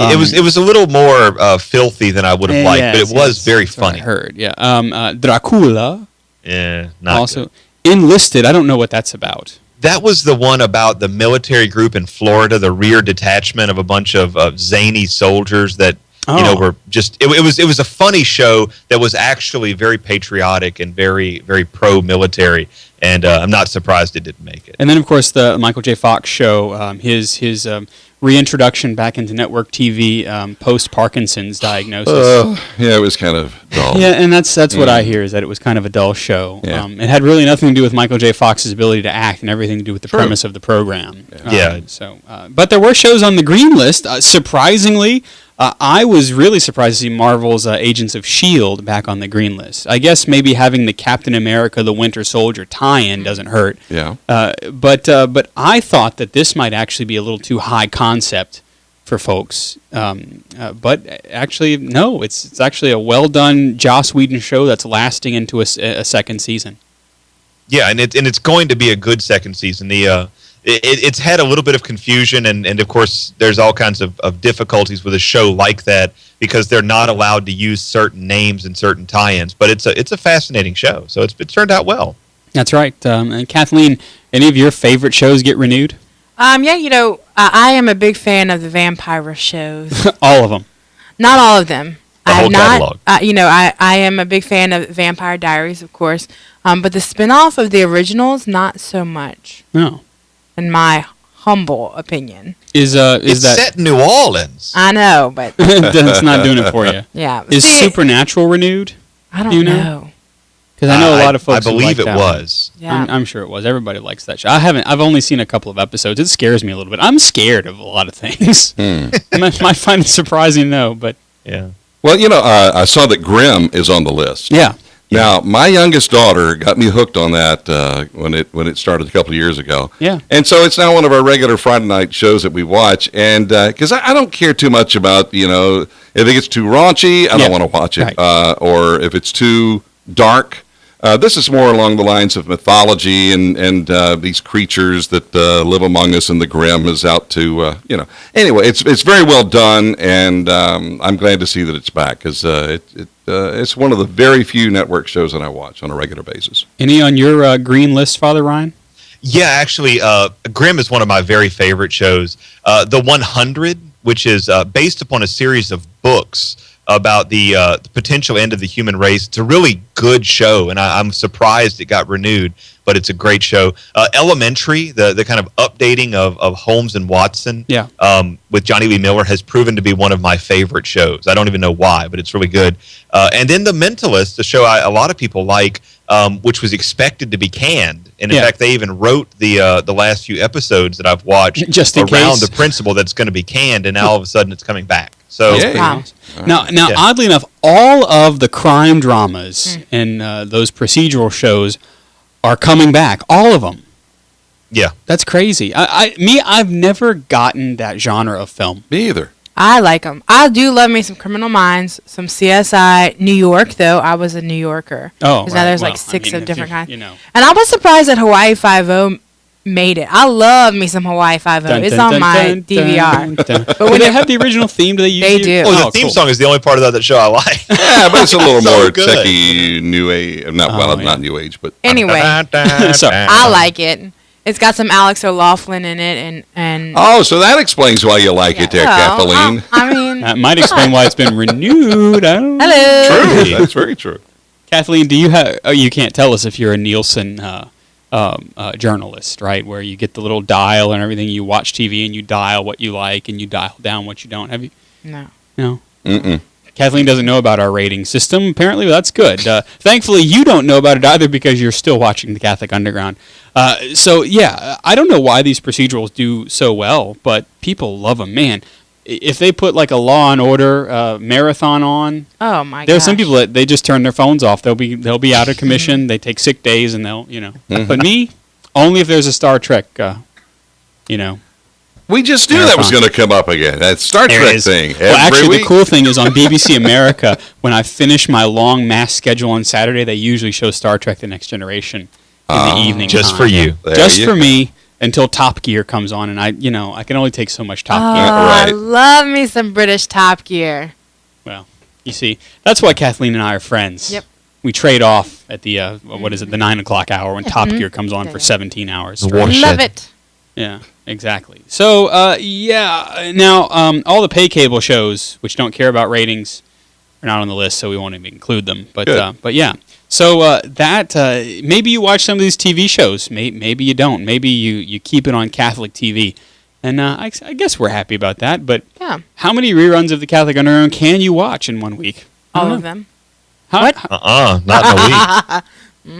[SPEAKER 6] It was a little more filthy than I would have liked, but it was very funny.
[SPEAKER 3] I heard. Yeah. Dracula.
[SPEAKER 6] Yeah. Not
[SPEAKER 3] also
[SPEAKER 6] good.
[SPEAKER 3] Enlisted. I don't know what that's about.
[SPEAKER 6] That was the one about the military group in Florida, the rear detachment of a bunch of zany soldiers that were just. It was a funny show that was actually very patriotic and very very pro military, and I'm not surprised it didn't make it.
[SPEAKER 3] And then of course the Michael J. Fox show, his reintroduction back into network TV post Parkinson's diagnosis.
[SPEAKER 5] Yeah, it was kind of dull.
[SPEAKER 3] Yeah, and that's what I hear, is that it was kind of a dull show.
[SPEAKER 5] Yeah.
[SPEAKER 3] It had really nothing to do with Michael J. Fox's ability to act and everything to do with the premise of the program. But there were shows on the green list. Surprisingly, I was really surprised to see Marvel's Agents of S.H.I.E.L.D. back on the green list. I guess maybe having the Captain America, the Winter Soldier tie-in doesn't hurt.
[SPEAKER 5] Yeah.
[SPEAKER 3] But I thought that this might actually be a little too high concept for folks. But actually, no, it's actually a well-done Joss Whedon show that's lasting into a second season.
[SPEAKER 6] Yeah, and it's going to be a good second season. It's had a little bit of confusion, and of course, there's all kinds of difficulties with a show like that because they're not allowed to use certain names and certain tie-ins. But it's a fascinating show, so it's turned out well.
[SPEAKER 3] That's right. And Kathleen, any of your favorite shows get renewed?
[SPEAKER 4] Yeah, I am a big fan of the vampire shows.
[SPEAKER 3] All of them.
[SPEAKER 4] Not all of them.
[SPEAKER 6] The whole catalog.
[SPEAKER 4] I am a big fan of Vampire Diaries, of course, but the spin-off of the originals, not so much.
[SPEAKER 3] No.
[SPEAKER 4] In my humble opinion.
[SPEAKER 3] It's that
[SPEAKER 6] set in New Orleans?
[SPEAKER 4] I know, but
[SPEAKER 3] that's not doing it for you.
[SPEAKER 4] Yeah.
[SPEAKER 3] Is Supernatural renewed?
[SPEAKER 4] I don't know.
[SPEAKER 3] Because I know a lot of folks.
[SPEAKER 6] I believe
[SPEAKER 3] who like
[SPEAKER 6] it
[SPEAKER 3] that
[SPEAKER 6] was.
[SPEAKER 3] One.
[SPEAKER 4] Yeah.
[SPEAKER 3] I'm sure it was. Everybody likes that show. I've only seen a couple of episodes. It scares me a little bit. I'm scared of a lot of things. I might find it surprising though, but
[SPEAKER 6] yeah.
[SPEAKER 5] Well, I saw that Grimm is on the list.
[SPEAKER 3] Yeah.
[SPEAKER 5] Now, my youngest daughter got me hooked on that when it started a couple of years ago.
[SPEAKER 3] Yeah.
[SPEAKER 5] And so it's now one of our regular Friday night shows that we watch. And because I don't care too much about, if it gets too raunchy, I don't want to watch it.
[SPEAKER 3] Right.
[SPEAKER 5] Or if it's too dark. This is more along the lines of mythology and these creatures that live among us, and the Grimm is out to, Anyway, it's very well done, and I'm glad to see that it's back, because it's one of the very few network shows that I watch on a regular basis.
[SPEAKER 3] Any on your green list, Father Ryan?
[SPEAKER 6] Yeah, actually, Grimm is one of my very favorite shows. The 100, which is based upon a series of books about the potential end of the human race. It's a really good show, and I'm surprised it got renewed, but it's a great show. Elementary, the kind of updating of Holmes and Watson with Johnny Lee Miller has proven to be one of my favorite shows. I don't even know why, but it's really good. And then The Mentalist, the show a lot of people like, which was expected to be canned. And in fact, they even wrote the last few episodes that I've watched
[SPEAKER 3] just in
[SPEAKER 6] around
[SPEAKER 3] case.
[SPEAKER 6] the principle that it's going to be canned, and now all of a sudden it's coming back. So
[SPEAKER 4] Wow.
[SPEAKER 3] Now, oddly enough, all of the crime dramas and those procedural shows are coming back. All of them.
[SPEAKER 6] Yeah,
[SPEAKER 3] that's crazy. I've never gotten that genre of film.
[SPEAKER 5] Me either.
[SPEAKER 4] I like them. I do love me some Criminal Minds, some CSI. New York, though, I was a New Yorker.
[SPEAKER 3] Oh,
[SPEAKER 4] now there's
[SPEAKER 3] Well,
[SPEAKER 4] like six of different kinds.
[SPEAKER 3] You know.
[SPEAKER 4] And I was surprised that Hawaii Five-0 made it. I love me some Hawaii Five-0. It's on my DVR.
[SPEAKER 3] But when they have the original theme, do they use
[SPEAKER 4] They do.
[SPEAKER 6] Oh, the theme song is the only part of that show I like.
[SPEAKER 5] Yeah, but it's a little
[SPEAKER 6] So
[SPEAKER 5] more
[SPEAKER 6] good.
[SPEAKER 5] techie, new age. Not new age, but
[SPEAKER 4] Anyway,
[SPEAKER 3] Sorry.
[SPEAKER 4] I like it. It's got some Alex O'Loughlin in it, and
[SPEAKER 5] Oh, so that explains why you like it there, Kathleen.
[SPEAKER 4] I mean,
[SPEAKER 3] That might explain why it's been renewed. I don't know.
[SPEAKER 4] hello.
[SPEAKER 5] True. That's very true.
[SPEAKER 3] Kathleen, do you have? Oh, you can't tell us if you're a Nielsen journalist, right? Where you get the little dial and everything. You watch TV and you dial what you like and you dial down what you don't. Have you?
[SPEAKER 4] No.
[SPEAKER 3] No.
[SPEAKER 5] Mm-mm.
[SPEAKER 3] Kathleen doesn't know about our rating system. Apparently, that's good. Thankfully, you don't know about it either because you're still watching the Catholic Underground. So, yeah, I don't know why these procedurals do so well, but people love them. Man, if they put like a Law and Order marathon on,
[SPEAKER 4] Oh my god.
[SPEAKER 3] there's some people that they just turn their phones off. They'll be out of commission. They take sick days and they'll, you know. But me, only if there's a Star Trek, you know.
[SPEAKER 5] We just knew that was going to come up again. That Star
[SPEAKER 3] There
[SPEAKER 5] Trek
[SPEAKER 3] it is.
[SPEAKER 5] thing.
[SPEAKER 3] Well,
[SPEAKER 5] every
[SPEAKER 3] actually,
[SPEAKER 5] week.
[SPEAKER 3] the cool thing is on BBC America, when I finish my long mass schedule on Saturday, they usually show Star Trek: The Next Generation in the evening.
[SPEAKER 6] Just
[SPEAKER 3] time.
[SPEAKER 6] for you.
[SPEAKER 5] There
[SPEAKER 3] Just
[SPEAKER 5] you
[SPEAKER 3] for
[SPEAKER 5] go.
[SPEAKER 3] me until Top Gear comes on, and I can only take so much Top
[SPEAKER 4] Oh,
[SPEAKER 3] Gear.
[SPEAKER 4] I
[SPEAKER 5] Right.
[SPEAKER 4] love me some British Top Gear.
[SPEAKER 3] Well, you see, that's why Kathleen and I are friends.
[SPEAKER 4] Yep.
[SPEAKER 3] We trade off at the the 9 o'clock hour when Top Gear comes on
[SPEAKER 4] Yeah,
[SPEAKER 3] for
[SPEAKER 4] yeah.
[SPEAKER 3] 17 hours.
[SPEAKER 6] The
[SPEAKER 3] straight.
[SPEAKER 6] watershed.
[SPEAKER 4] Love it.
[SPEAKER 3] Yeah, exactly. So, now all the pay cable shows, which don't care about ratings, are not on the list, so we won't even include them. But
[SPEAKER 5] Good.
[SPEAKER 3] but yeah. So maybe you watch some of these TV shows. Maybe you don't. Maybe you keep it on Catholic TV. And I guess we're happy about that. But
[SPEAKER 4] Yeah.
[SPEAKER 3] how many reruns of the Catholic Underground can you watch in 1 week? I
[SPEAKER 4] All
[SPEAKER 3] don't
[SPEAKER 4] of
[SPEAKER 3] know.
[SPEAKER 4] them.
[SPEAKER 3] What?
[SPEAKER 6] Not in a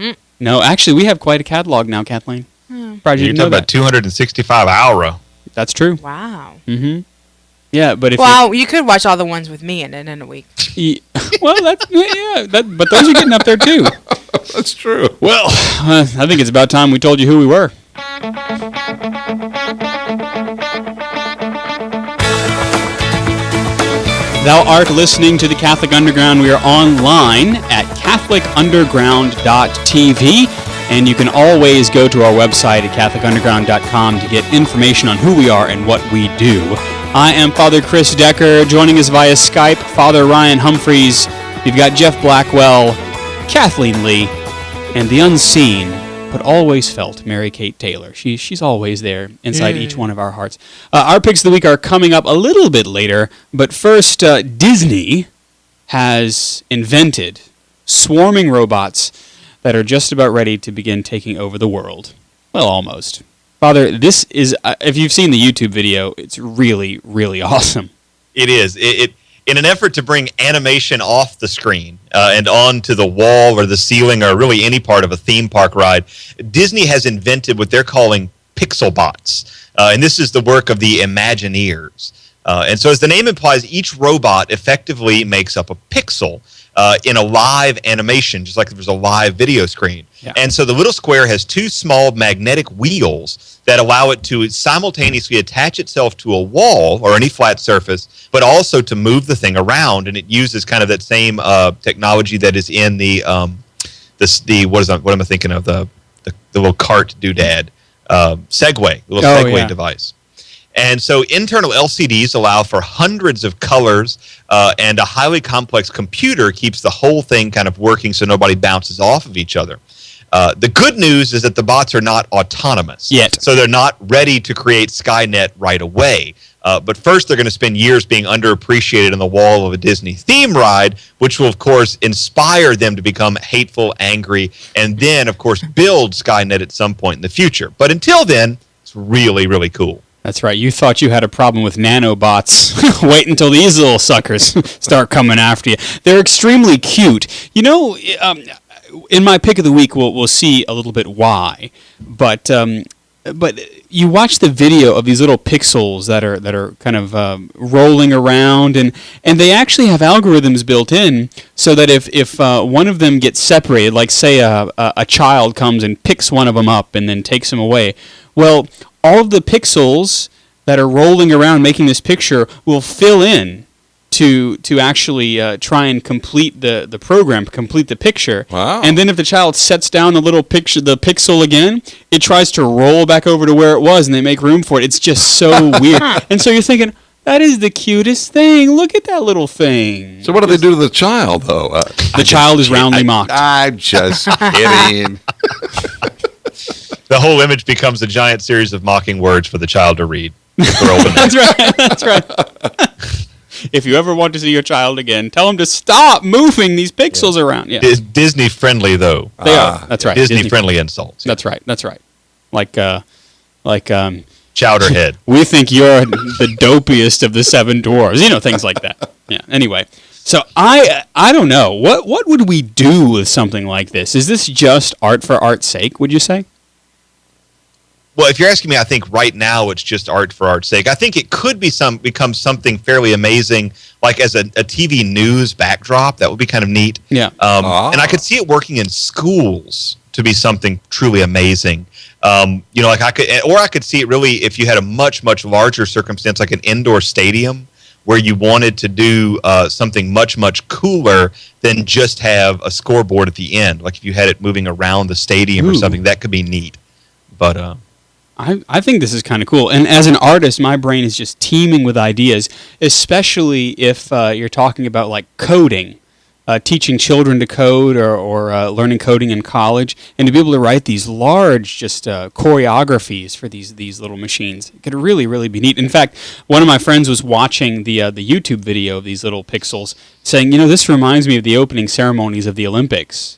[SPEAKER 6] week.
[SPEAKER 3] No, actually, we have quite a catalog now, Kathleen. Surprised you
[SPEAKER 6] You're
[SPEAKER 3] didn't know
[SPEAKER 6] talking about
[SPEAKER 3] that.
[SPEAKER 6] 265 hour.
[SPEAKER 3] That's true.
[SPEAKER 4] Wow.
[SPEAKER 3] Mm-hmm. Yeah, but if
[SPEAKER 4] Well, you could watch all the ones with me in it in a week.
[SPEAKER 3] well, but those are getting up there too.
[SPEAKER 5] That's true.
[SPEAKER 3] Well, I think it's about time we told you who we were. Thou art listening to the Catholic Underground. We are online at catholicunderground.tv, and you can always go to our website at catholicunderground.com to get information on who we are and what we do. I am Father Chris Decker. Joining us via Skype, Father Ryan Humphreys. We've got Jeff Blackwell, Kathleen Lee, and the unseen but always felt Mary Kate Taylor. She's always there inside each one of our hearts. Our picks of the week are coming up a little bit later, but first, Disney has invented swarming robots that are just about ready to begin taking over the world. Well, almost. Father, this is, if you've seen the YouTube video, it's really, really awesome.
[SPEAKER 6] It is. It in an effort to bring animation off the screen and onto the wall or the ceiling or really any part of a theme park ride, Disney has invented what they're calling pixel bots. And this is the work of the Imagineers. And so as the name implies, each robot effectively makes up a pixel in a live animation, just like if there's a live video screen.
[SPEAKER 3] Yeah.
[SPEAKER 6] And so the little square has two small magnetic wheels that allow it to simultaneously attach itself to a wall or any flat surface, but also to move the thing around. And it uses kind of that same technology that is in the what am I thinking of, the little cart doodad, Segway, the little Segway device. And so internal LCDs allow for hundreds of colors, and a highly complex computer keeps the whole thing kind of working so nobody bounces off of each other. The good news is that the bots are not autonomous.
[SPEAKER 3] Yet.
[SPEAKER 6] So they're not ready to create SkyNet right away. But first, they're going to spend years being underappreciated on the wall of a Disney theme ride, which will, of course, inspire them to become hateful, angry, and then, of course, build SkyNet at some point in the future. But until then, it's really, really cool.
[SPEAKER 3] That's right. You thought you had a problem with nanobots. Wait until these little suckers start coming after you. They're extremely cute. You know, in my pick of the week, we'll see a little bit why. But you watch the video of these little pixels that are kind of rolling around, and they actually have algorithms built in so that if one of them gets separated, like say a child comes and picks one of them up and then takes him away, well, all of the pixels that are rolling around making this picture will fill in to actually try and complete the program, complete the picture.
[SPEAKER 5] Wow.
[SPEAKER 3] And then if the child sets down the little pixel again, it tries to roll back over to where it was, and they make room for it. It's just so weird. And so you're thinking, that is the cutest thing. Look at that little thing.
[SPEAKER 5] So what do they do to the child, though?
[SPEAKER 3] The child is roundly mocked.
[SPEAKER 5] I'm just kidding.
[SPEAKER 6] The whole image becomes a giant series of mocking words for the child to read. For old enough.
[SPEAKER 3] That's right. That's right. If you ever want to see your child again, tell them to stop moving these pixels around. Yeah.
[SPEAKER 6] Disney friendly though.
[SPEAKER 3] They are. That's right.
[SPEAKER 6] Disney friendly insults.
[SPEAKER 3] That's right. That's right. Like
[SPEAKER 6] Chowderhead.
[SPEAKER 3] We think you're the dopiest of the seven dwarves. Things like that. Yeah. Anyway, so I don't know. What would we do with something like this? Is this just art for art's sake, would you say?
[SPEAKER 6] Well, if you're asking me, I think right now it's just art for art's sake. I think it could become something fairly amazing, like as a TV news backdrop. That would be kind of neat.
[SPEAKER 3] Yeah.
[SPEAKER 6] And I could see it working in schools to be something truly amazing. Like I could see it really if you had a much, much larger circumstance, like an indoor stadium, where you wanted to do something much, much cooler than just have a scoreboard at the end. Like if you had it moving around the stadium or something, that could be neat. But
[SPEAKER 3] I think this is kind of cool. And as an artist, my brain is just teeming with ideas, especially if you're talking about like coding, teaching children to code or learning coding in college, and to be able to write these large just choreographies for these little machines. It could really, really be neat. In fact, one of my friends was watching the YouTube video of these little pixels, saying, this reminds me of the opening ceremonies of the Olympics.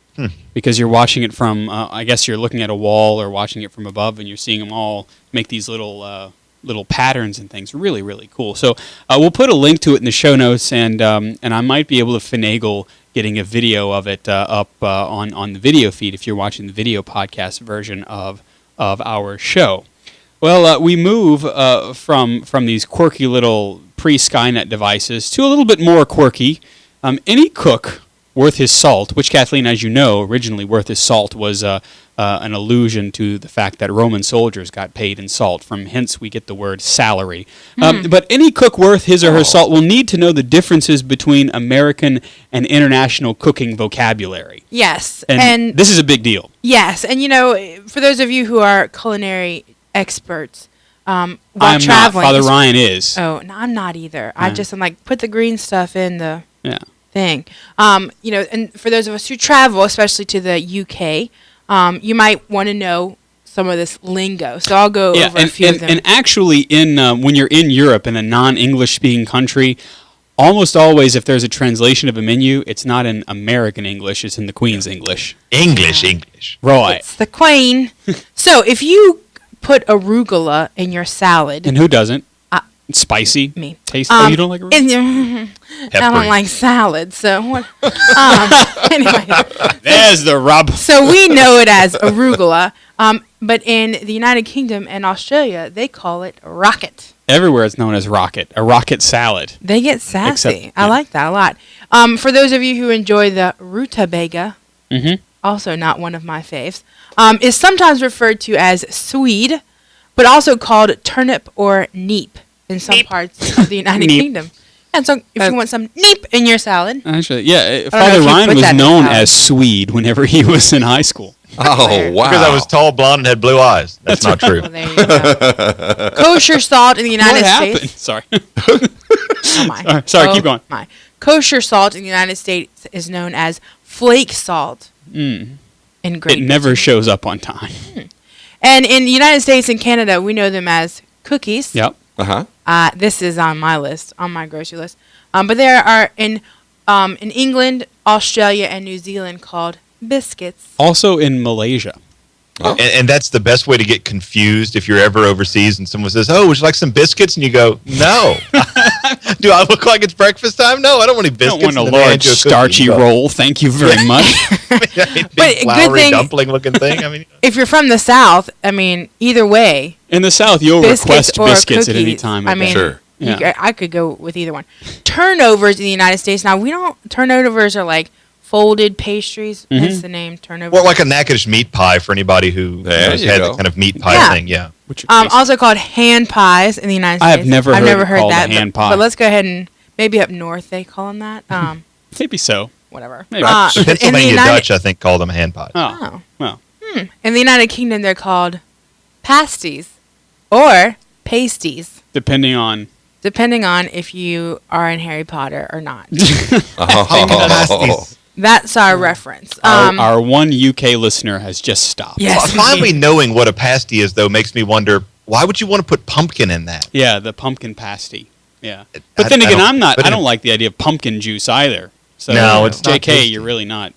[SPEAKER 3] Because you're watching it from, I guess you're looking at a wall or watching it from above, and you're seeing them all make these little patterns and things. Really, really cool. So we'll put a link to it in the show notes, and I might be able to finagle getting a video of it up on the video feed if you're watching the video podcast version of our show. Well, we move from these quirky little pre-SkyNet devices to a little bit more quirky. Any cook worth his salt, which, Kathleen, as you know, originally worth his salt was an allusion to the fact that Roman soldiers got paid in salt, from hence we get the word salary. But any cook worth his or her salt will need to know the differences between American and international cooking vocabulary.
[SPEAKER 4] Yes.
[SPEAKER 3] And this is a big deal.
[SPEAKER 4] Yes. And, for those of you who are culinary experts, while
[SPEAKER 3] I'm
[SPEAKER 4] traveling.
[SPEAKER 3] not. Father Ryan is.
[SPEAKER 4] Oh, no, I'm not either. I'm like, put the green stuff in the...
[SPEAKER 3] Yeah.
[SPEAKER 4] thing. And for those of us who travel, especially to the UK, you might want to know some of this lingo. So I'll go over a few of them.
[SPEAKER 3] And actually, when you're in Europe, in a non-English speaking country, almost always if there's a translation of a menu, it's not in American English, it's in the Queen's English.
[SPEAKER 6] English.
[SPEAKER 3] Right.
[SPEAKER 4] It's the Queen. So if you put arugula in your salad...
[SPEAKER 3] And who doesn't? Spicy?
[SPEAKER 4] Me.
[SPEAKER 3] Tasty? You don't like arugula?
[SPEAKER 4] I don't like salad, so what? Anyway.
[SPEAKER 3] There's the rub.
[SPEAKER 4] So we know it as arugula, but in the United Kingdom and Australia, they call it rocket.
[SPEAKER 3] Everywhere it's known as rocket, a rocket salad.
[SPEAKER 4] They get sassy. I like that a lot. For those of you who enjoy the rutabaga, also not one of my faves, is sometimes referred to as swede, but also called turnip or neep in some parts of the United Kingdom. And so if you want some neep in your salad.
[SPEAKER 3] Actually, yeah, Father Ryan was known as Swede whenever he was in high school.
[SPEAKER 5] Oh, wow.
[SPEAKER 6] Because I was tall, blonde, and had blue eyes. That's not true.
[SPEAKER 4] Well, there you go. Kosher salt in the United States.
[SPEAKER 3] Sorry.
[SPEAKER 4] Sorry,
[SPEAKER 3] keep going.
[SPEAKER 4] Kosher salt in the United States is known as flake salt. In Great
[SPEAKER 3] It never shows up on time.
[SPEAKER 4] And in the United States and Canada, we know them as cookies.
[SPEAKER 3] Yep.
[SPEAKER 4] This is on my list, on my grocery list. But there are in England, Australia, and New Zealand called biscuits.
[SPEAKER 3] Also in Malaysia.
[SPEAKER 6] Oh. And that's the best way to get confused if you're ever overseas and someone says, "Oh, would you like some biscuits?" And you go, "No." Do I look like it's breakfast time? No, I don't want any biscuits.
[SPEAKER 3] I don't want a large starchy roll. Thank you very much.
[SPEAKER 4] But
[SPEAKER 6] floury dumpling-looking thing. I mean,
[SPEAKER 4] if you're from the South, either way.
[SPEAKER 3] In the South, you'll request biscuits at any time.
[SPEAKER 5] Sure.
[SPEAKER 4] Yeah. I could go with either one. Turnovers in the United States. Now, turnovers are like folded pastries. Hence the name turnover.
[SPEAKER 6] Well, like a Natchitoches meat pie for anybody who has had that kind of meat pie thing. Yeah.
[SPEAKER 4] Also called hand pies in the United States.
[SPEAKER 3] I've never heard that. Hand pie.
[SPEAKER 4] But let's go ahead and maybe up north they call them that.
[SPEAKER 3] Maybe so.
[SPEAKER 4] Whatever.
[SPEAKER 3] Maybe.
[SPEAKER 6] The Pennsylvania Dutch, I think, call them hand pies.
[SPEAKER 3] Oh. Well.
[SPEAKER 4] In the United Kingdom, they're called pasties or pasties.
[SPEAKER 3] Depending on
[SPEAKER 4] if you are in Harry Potter or not.
[SPEAKER 6] Pasties.
[SPEAKER 4] That's our reference.
[SPEAKER 3] Our one UK listener has just stopped.
[SPEAKER 4] Yes.
[SPEAKER 6] Finally knowing what a pasty is, though, makes me wonder, why would you want to put pumpkin in that?
[SPEAKER 3] Yeah, the pumpkin pasty. Yeah. But then again, I
[SPEAKER 6] but
[SPEAKER 3] don't like the idea of pumpkin juice either. So
[SPEAKER 6] No, it's not
[SPEAKER 3] JK,
[SPEAKER 6] tasty.
[SPEAKER 3] you're really not.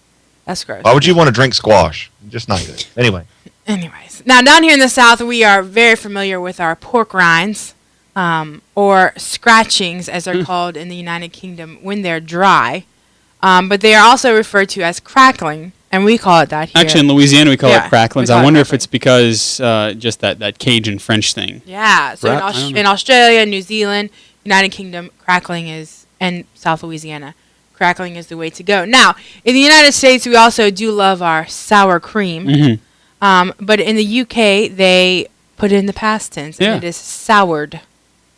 [SPEAKER 4] That's gross.
[SPEAKER 6] Why would you want to drink squash? Just not good. Anyway.
[SPEAKER 4] Anyways, now down here in the South, we are very familiar with our pork rinds, or scratchings, as they're called in the United Kingdom when they're dry. But they are also referred to as crackling, and we call it that here.
[SPEAKER 3] Actually, in Louisiana, we call
[SPEAKER 4] Yeah,
[SPEAKER 3] it cracklings.
[SPEAKER 4] we call
[SPEAKER 3] I
[SPEAKER 4] it
[SPEAKER 3] wonder if
[SPEAKER 4] crackling.
[SPEAKER 3] it's because just that Cajun French thing.
[SPEAKER 4] Yeah. So
[SPEAKER 3] Right. I don't know.
[SPEAKER 4] in Australia, New Zealand, United Kingdom, crackling is, and South Louisiana, crackling is the way to go. Now, in the United States, we also do love our sour cream.
[SPEAKER 3] Mm-hmm.
[SPEAKER 4] But in the UK, they put it in the past tense,
[SPEAKER 3] Yeah.
[SPEAKER 4] and it is soured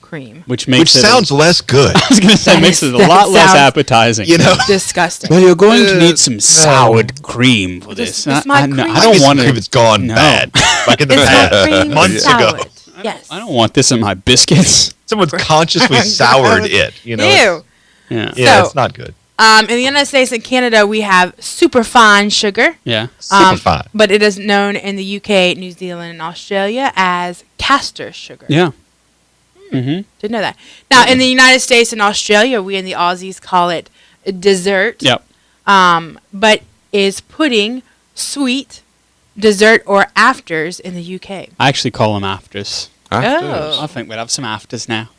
[SPEAKER 4] cream.
[SPEAKER 3] Which makes it
[SPEAKER 6] sounds less good.
[SPEAKER 3] I was going to say,
[SPEAKER 4] That
[SPEAKER 3] makes
[SPEAKER 4] is-
[SPEAKER 3] it a
[SPEAKER 4] that
[SPEAKER 3] lot less
[SPEAKER 4] sounds-
[SPEAKER 3] appetizing.
[SPEAKER 6] You know,
[SPEAKER 4] Disgusting.
[SPEAKER 3] Well, you're going to need some soured cream for this.
[SPEAKER 4] This my
[SPEAKER 3] no,
[SPEAKER 4] cream.
[SPEAKER 3] I don't want
[SPEAKER 6] cream
[SPEAKER 3] to.
[SPEAKER 6] it's gone
[SPEAKER 3] No.
[SPEAKER 6] bad. Like in the
[SPEAKER 4] It's
[SPEAKER 6] past,
[SPEAKER 4] not cream,
[SPEAKER 6] months
[SPEAKER 4] it's
[SPEAKER 6] ago.
[SPEAKER 4] soured. Yes.
[SPEAKER 3] I don't want this in my biscuits.
[SPEAKER 6] Someone's consciously soured it. You know.
[SPEAKER 4] Ew.
[SPEAKER 3] Yeah.
[SPEAKER 6] Yeah,
[SPEAKER 4] So-
[SPEAKER 6] it's not good.
[SPEAKER 4] In the United States and Canada, we have superfine sugar.
[SPEAKER 3] Yeah.
[SPEAKER 6] Superfine.
[SPEAKER 4] But it is known in the UK, New Zealand, and Australia as castor sugar.
[SPEAKER 3] Yeah. Mm-hmm.
[SPEAKER 4] Didn't know that. Now, in the United States and Australia, we and the Aussies call it dessert.
[SPEAKER 3] Yep.
[SPEAKER 4] But is pudding sweet, dessert, or afters in the UK?
[SPEAKER 3] I actually call them afters.
[SPEAKER 4] Oh.
[SPEAKER 3] I think we'd have some afters now.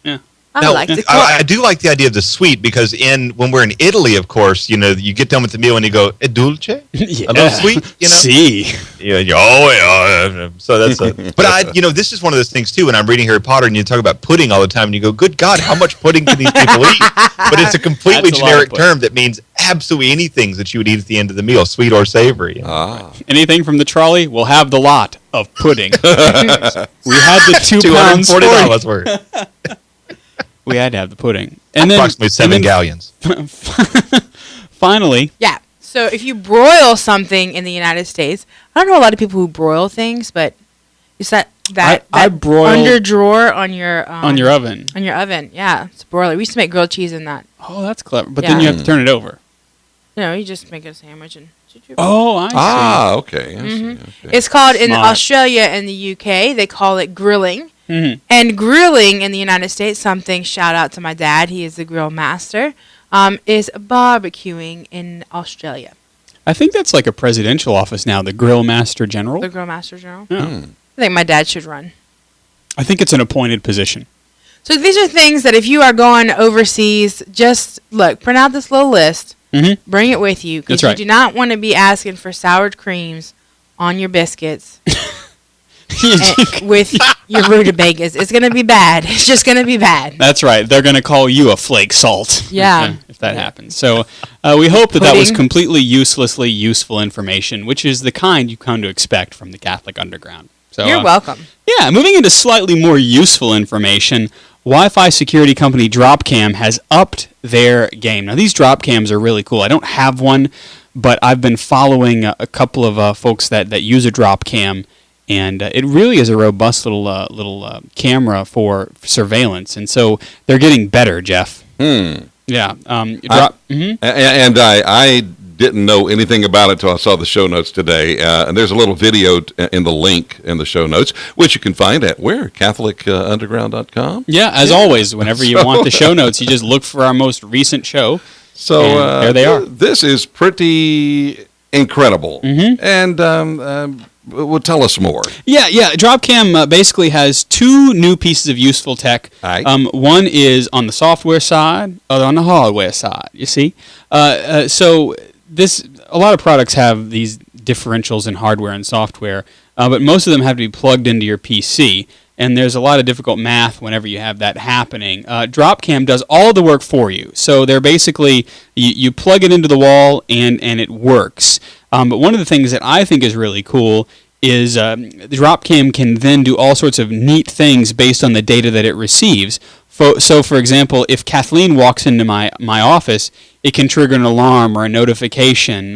[SPEAKER 3] Yeah.
[SPEAKER 4] I
[SPEAKER 6] Now,
[SPEAKER 4] like it.
[SPEAKER 6] I do like the idea of the sweet because when we're in Italy, of course, you know, you get done with the meal and you go, "E dulce?"
[SPEAKER 3] Yeah.
[SPEAKER 6] A little sweet, you know?
[SPEAKER 3] See.
[SPEAKER 6] Yeah, yeah. So that's but this is one of those things too. When I'm reading Harry Potter and you talk about pudding all the time, and you go, "Good God, how much pudding can these people eat?" But it's a completely
[SPEAKER 3] That's a lot of
[SPEAKER 6] generic
[SPEAKER 3] pudding.
[SPEAKER 6] term that means absolutely anything that you would eat at the end of the meal, sweet or savory.
[SPEAKER 3] Anything from the trolley, we'll have the lot of pudding. We had the 2 pounds
[SPEAKER 6] $240 worth,
[SPEAKER 3] We had to have the pudding. And then,
[SPEAKER 6] approximately 7 galleons.
[SPEAKER 3] Finally,
[SPEAKER 4] Yeah. So if you broil something in the United States, I don't know a lot of people who broil things, but it's that
[SPEAKER 3] I broil
[SPEAKER 4] under drawer on your
[SPEAKER 3] oven.
[SPEAKER 4] On your oven, yeah, it's a broiler. We used to make grilled cheese in that.
[SPEAKER 3] Oh, that's clever. But then you
[SPEAKER 4] Yeah.
[SPEAKER 3] have to turn it over.
[SPEAKER 4] No, you just make a sandwich and.
[SPEAKER 3] Oh, I see.
[SPEAKER 5] Okay. I see. Okay.
[SPEAKER 4] It's called in
[SPEAKER 3] Smart.
[SPEAKER 4] Australia and the UK. They call it grilling.
[SPEAKER 3] Mhm.
[SPEAKER 4] And grilling in the United States, something, shout out to my dad, he is the grill master, is barbecuing in Australia.
[SPEAKER 3] I think that's like a presidential office now, the Grill Master General.
[SPEAKER 4] The grill master general.
[SPEAKER 3] Yeah.
[SPEAKER 4] I think my dad should run.
[SPEAKER 3] I think it's an appointed position.
[SPEAKER 4] So these are things that if you are going overseas, just look, print out this little list,
[SPEAKER 3] Mhm.
[SPEAKER 4] bring it with you, because
[SPEAKER 3] That's right.
[SPEAKER 4] you do not want to be asking for soured creams on your biscuits with your rutabagas. It's going to be bad. It's just going to be bad.
[SPEAKER 3] That's right. They're going to call you a flake salt.
[SPEAKER 4] Yeah.
[SPEAKER 3] If that happens. So we hope that was
[SPEAKER 4] Pudding.
[SPEAKER 3] completely uselessly useful information, which is the kind you come to expect from the Catholic Underground. So
[SPEAKER 4] You're welcome.
[SPEAKER 3] Yeah, moving into slightly more useful information, Wi-Fi security company Dropcam has upped their game. Now, these Dropcams are really cool. I don't have one, but I've been following a couple of folks that use a Dropcam, and it really is a robust little camera for surveillance. And so they're getting better, Jeff. Yeah.
[SPEAKER 5] And I didn't know anything about it until I saw the show notes today. And there's a little video in the link in the show notes, which you can find at where? CatholicUnderground.com?
[SPEAKER 3] Yeah, as always, whenever you want the show notes, you just look for our most recent show.
[SPEAKER 5] So
[SPEAKER 3] and there they are.
[SPEAKER 5] This is pretty incredible. And well, tell us more.
[SPEAKER 3] Yeah. Dropcam basically has two new pieces of useful tech. One is on the software side, other on the hardware side. You see, so a lot of products have these differentials in hardware and software, but most of them have to be plugged into your PC. And there's a lot of difficult math whenever you have that happening. Dropcam does all the work for you. So they're basically, you plug it into the wall and it works. But one of the things that I think is really cool is Dropcam can then do all sorts of neat things based on the data that it receives. So, for example, if Kathleen walks into my office, it can trigger an alarm or a notification.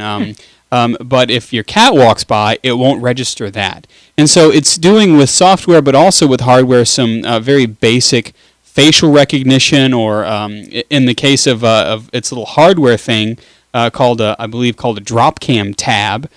[SPEAKER 3] But if your cat walks by, it won't register that. And so it's doing with software, but also with hardware, some very basic facial recognition, or in the case of its little hardware thing called a Dropcam tab.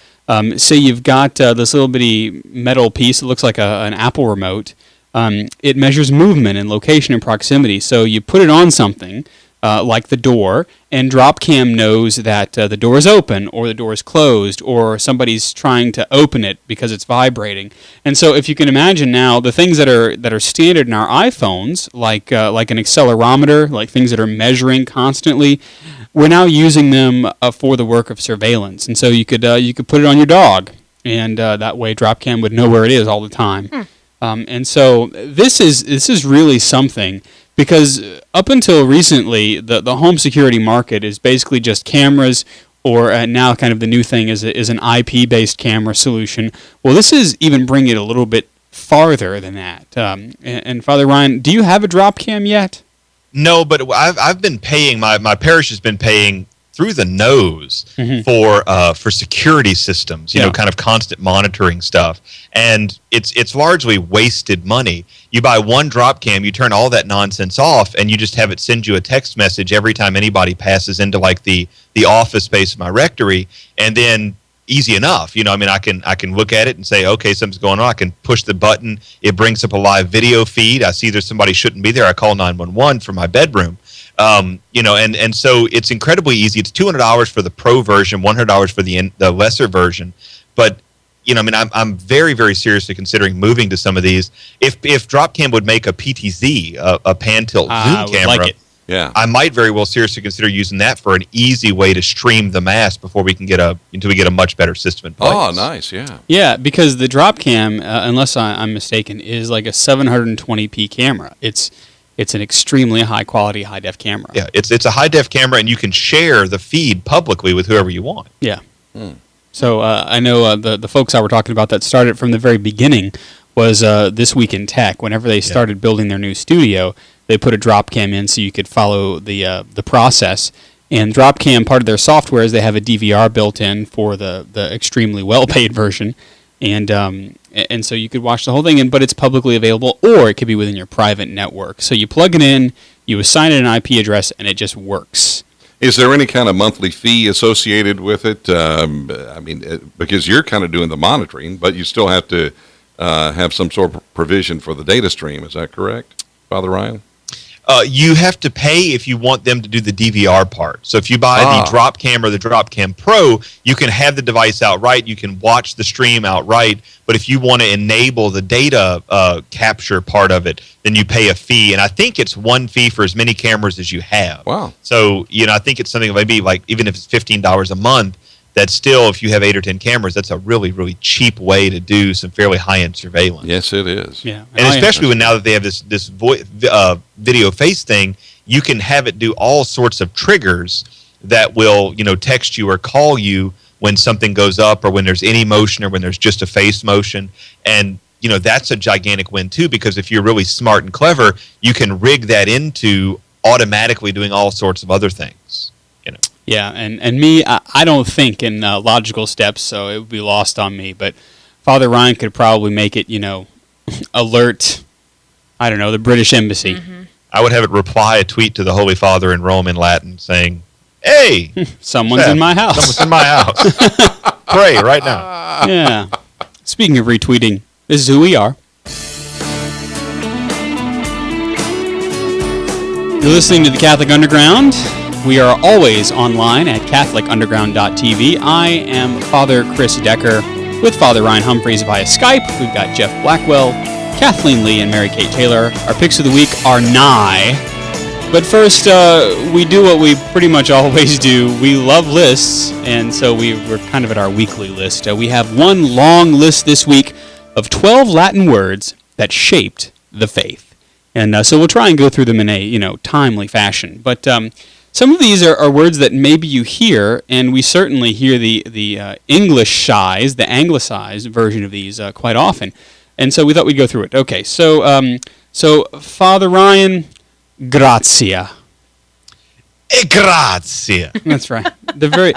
[SPEAKER 3] Say you've got this little bitty metal piece that looks like an Apple remote. It measures movement and location and proximity. So you put it on something like the door, and DropCam knows that the door is open or the door is closed or somebody's trying to open it because it's vibrating. And so if you can imagine now the things that are standard in our iPhones, like an accelerometer, like things that are measuring constantly, we're now using them for the work of surveillance. And so you could put it on your dog, and that way DropCam would know where it is all the time. And so this is really something, because up until recently, the home security market is basically just cameras, or now kind of the new thing is an IP-based camera solution. Well, this is even bringing it a little bit farther than that. And Father Ryan, do you have a DropCam yet?
[SPEAKER 6] No, but I've been paying, my parish has been paying through the nose for security systems, you know, kind of constant monitoring stuff. And it's largely wasted money. You buy one DropCam, you turn all that nonsense off, and you just have it send you a text message every time anybody passes into like the office space of my rectory, and then easy enough. You know, I mean, I can look at it and say, okay, something's going on. I can push the button. It brings up a live video feed. I see there's somebody shouldn't be there. I call 911 from my bedroom. You know, and so it's incredibly easy. It's $200 for the pro version, $100 for the lesser version. But you know, I mean, I'm very, very seriously considering moving to some of these. If DropCam would make a PTZ, a pan tilt zoom camera,
[SPEAKER 3] like it.
[SPEAKER 5] Yeah,
[SPEAKER 6] I might very well seriously consider using that for an easy way to stream the mass before we can until we get a much better system in place.
[SPEAKER 5] Oh, nice, yeah.
[SPEAKER 3] Yeah, because the DropCam, unless I'm mistaken, is like a 720p camera. It's an extremely high quality, high def camera.
[SPEAKER 6] Yeah, it's a high def camera, and you can share the feed publicly with whoever you want.
[SPEAKER 3] Yeah. So I know the folks I were talking about that started from the very beginning was This Week in Tech. Whenever they started building their new studio, they put a DropCam in so you could follow the process. And DropCam, part of their software is they have a DVR built in for the extremely well-paid version. And so you could watch the whole thing, but it's publicly available, or it could be within your private network. So you plug it in, you assign it an IP address, and it just works.
[SPEAKER 5] Is there any kind of monthly fee associated with it? I mean, because you're kind of doing the monitoring, but you still have to have some sort of provision for the data stream. Is that correct, Father Ryan?
[SPEAKER 6] You have to pay if you want them to do the DVR part. So if you buy the DropCam or the DropCam Pro, you can have the device outright. You can watch the stream outright. But if you want to enable the data capture part of it, then you pay a fee. And I think it's one fee for as many cameras as you have.
[SPEAKER 5] Wow.
[SPEAKER 6] So, you know, I think it's something maybe like, even if it's $15 a month, that's still, if you have 8 or 10 cameras, that's a really, really cheap way to do some fairly high-end surveillance.
[SPEAKER 5] Yes, it is.
[SPEAKER 3] Yeah.
[SPEAKER 6] And especially when now that they have this video face thing, you can have it do all sorts of triggers that will, you know, text you or call you when something goes up, or when there's any motion, or when there's just a face motion. And, you know, that's a gigantic win too, because if you're really smart and clever, you can rig that into automatically doing all sorts of other things. You know.
[SPEAKER 3] Yeah, and me, I don't think in logical steps, so it would be lost on me. But Father Ryan could probably make it, you know, alert, I don't know, the British Embassy.
[SPEAKER 4] Mm-hmm.
[SPEAKER 6] I would have it reply a tweet to the Holy Father in Rome in Latin saying, "Hey,
[SPEAKER 3] someone's in my house.
[SPEAKER 6] Someone's in my house. Pray right now."
[SPEAKER 3] Yeah. Speaking of retweeting, this is who we are. You're listening to the Catholic Underground. We are always online at catholicunderground.tv. I am Father Chris Decker with Father Ryan Humphreys via Skype. We've got Jeff Blackwell, Kathleen Lee, and Mary Kate Taylor. Our picks of the week are nigh. But first, we do what we pretty much always do. We love lists, and so we're kind of at our weekly list. We have one long list this week of 12 Latin words that shaped the faith. And so we'll try and go through them in a, you know, timely fashion. But some of these are words that maybe you hear, and we certainly hear the Englishized, the anglicized version of these quite often. And so we thought we'd go through it. Okay, so Father Ryan, grazia.
[SPEAKER 6] Grazia.
[SPEAKER 3] That's right. The very,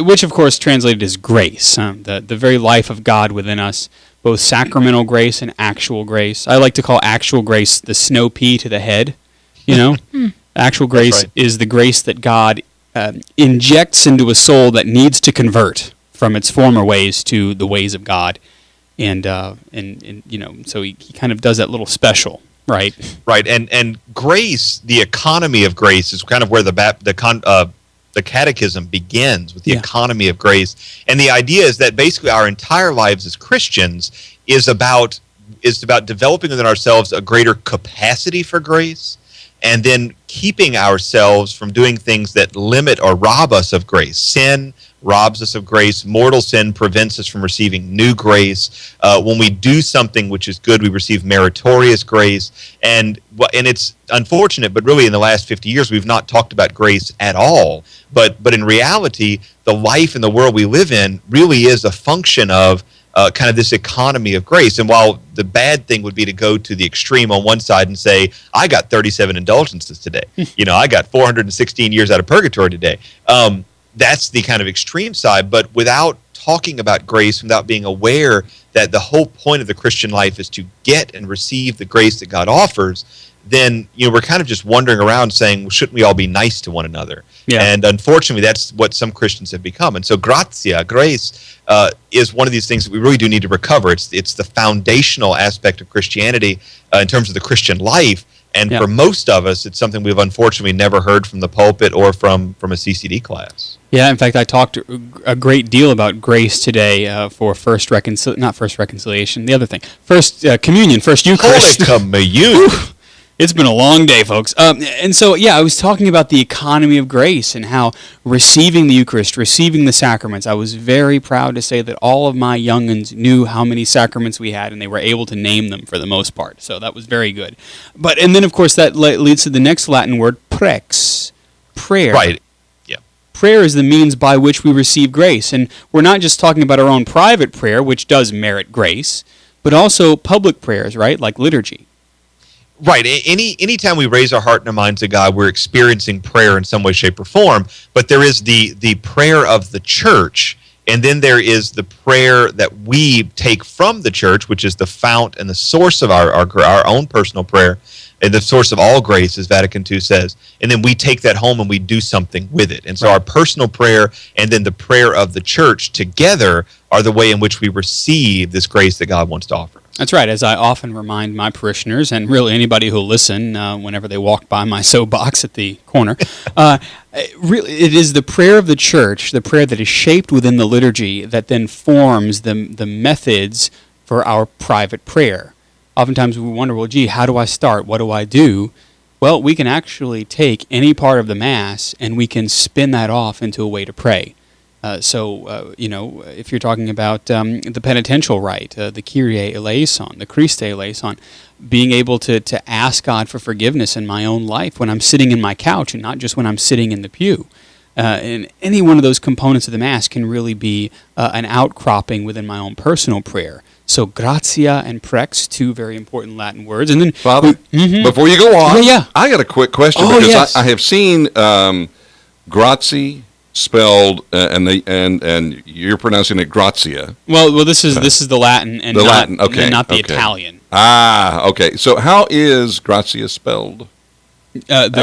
[SPEAKER 3] which of course translated as grace, the very life of God within us, both sacramental grace and actual grace. I like to call actual grace the snow pea to the head. You know. Actual grace is the grace that God injects into a soul that needs to convert from its former ways to the ways of God. and so he kind of does that little special, right?
[SPEAKER 6] Right, and grace, the economy of grace, is kind of where the catechism begins with the economy of grace, and the idea is that basically our entire lives as Christians is about developing within ourselves a greater capacity for grace, and then keeping ourselves from doing things that limit or rob us of grace. Sin robs us of grace. Mortal sin prevents us from receiving new grace. When we do something which is good, we receive meritorious grace. And it's unfortunate, but really in the last 50 years, we've not talked about grace at all. But in reality, the life in the world we live in really is a function of kind of this economy of grace. And while the bad thing would be to go to the extreme on one side and say, I got 37 indulgences today. I got 416 years out of purgatory today. That's the kind of extreme side. But without talking about grace, without being aware that the whole point of the Christian life is to get and receive the grace that God offers, then we're kind of just wandering around saying, well, shouldn't we all be nice to one another? Yeah. And unfortunately, that's what some Christians have become. And so grace, is one of these things that we really do need to recover. It's the foundational aspect of Christianity in terms of the Christian life. And for most of us, it's something we've unfortunately never heard from the pulpit or from a CCD class.
[SPEAKER 3] Yeah, in fact, I talked a great deal about grace today for first reconciliation, the other thing. First communion, first Eucharist.
[SPEAKER 6] Holy communion!
[SPEAKER 3] It's been a long day, folks. And so, I was talking about the economy of grace and how receiving the Eucharist, receiving the sacraments, I was very proud to say that all of my young'uns knew how many sacraments we had, and they were able to name them for the most part. So that was very good. And then, of course, that leads to the next Latin word, prex, prayer.
[SPEAKER 6] Right. Yeah.
[SPEAKER 3] Prayer is the means by which we receive grace. And we're not just talking about our own private prayer, which does merit grace, but also public prayers, right, like liturgy.
[SPEAKER 6] Right. Anytime we raise our heart and our mind to God, we're experiencing prayer in some way, shape, or form. But there is the prayer of the church, and then there is the prayer that we take from the church, which is the fount and the source of our own personal prayer, and the source of all grace, as Vatican II says. And then we take that home and we do something with it. And so our personal prayer and then the prayer of the church together are the way in which we receive this grace that God wants to offer.
[SPEAKER 3] That's right. As I often remind my parishioners, and really anybody who'll listen whenever they walk by my soapbox at the corner, really, it is the prayer of the church, the prayer that is shaped within the liturgy, that then forms the methods for our private prayer. Oftentimes we wonder, well, gee, how do I start? What do I do? Well, we can actually take any part of the Mass and we can spin that off into a way to pray. If you're talking about the penitential rite, the Kyrie eleison, the Christe eleison, being able to ask God for forgiveness in my own life when I'm sitting in my couch and not just when I'm sitting in the pew. And any one of those components of the Mass can really be an outcropping within my own personal prayer. So gratia and prex, two very important Latin words. And then,
[SPEAKER 5] Father, before you go on, I got a quick question because I have seen grazie spelled and you're pronouncing it grazia.
[SPEAKER 3] Well, this is the Latin and not the Italian.
[SPEAKER 5] Okay. So how is grazia spelled?
[SPEAKER 3] Gratia,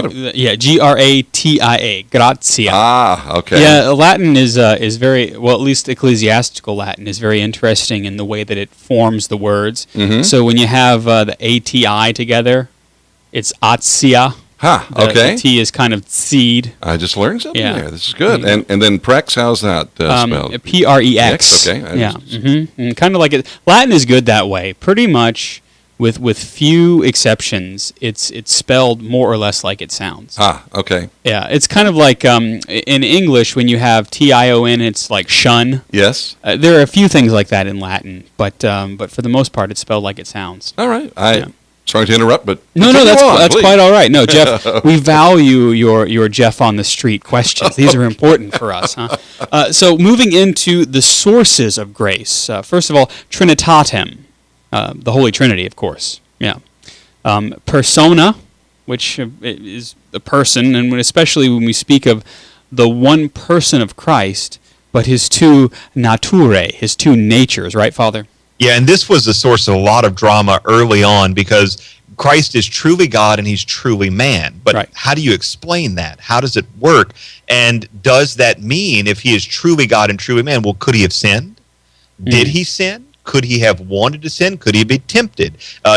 [SPEAKER 3] grazia.
[SPEAKER 5] Okay.
[SPEAKER 3] Yeah, Latin is very well, at least ecclesiastical Latin is very interesting in the way that it forms the words. Mm-hmm. So when you have the ATI together, it's atia.
[SPEAKER 5] Okay.
[SPEAKER 3] The T is kind of seed.
[SPEAKER 5] I just learned something there. This is good. And then prex, how's that spelled?
[SPEAKER 3] Prex.
[SPEAKER 5] Okay.
[SPEAKER 3] And kind of like it. Latin is good that way. Pretty much, with few exceptions, it's spelled more or less like it sounds.
[SPEAKER 5] Okay.
[SPEAKER 3] Yeah, it's kind of like in English when you have tion, it's like shun.
[SPEAKER 5] Yes.
[SPEAKER 3] There are a few things like that in Latin, but for the most part, it's spelled like it sounds.
[SPEAKER 5] All right. Sorry to interrupt, but
[SPEAKER 3] no, that's quite all right. No, Jeff, we value your Jeff on the street questions. These are important for us. So moving into the sources of grace. First of all, Trinitatem, the Holy Trinity, of course. Yeah. Persona, which is the person, and especially when we speak of the one person of Christ, but his two naturae, his two natures, right, Father?
[SPEAKER 6] Yeah, and this was the source of a lot of drama early on because Christ is truly God and he's truly man. But how do you explain that? How does it work? And does that mean if he is truly God and truly man, well, could he have sinned? Did he sin? Could he have wanted to sin? Could he be tempted?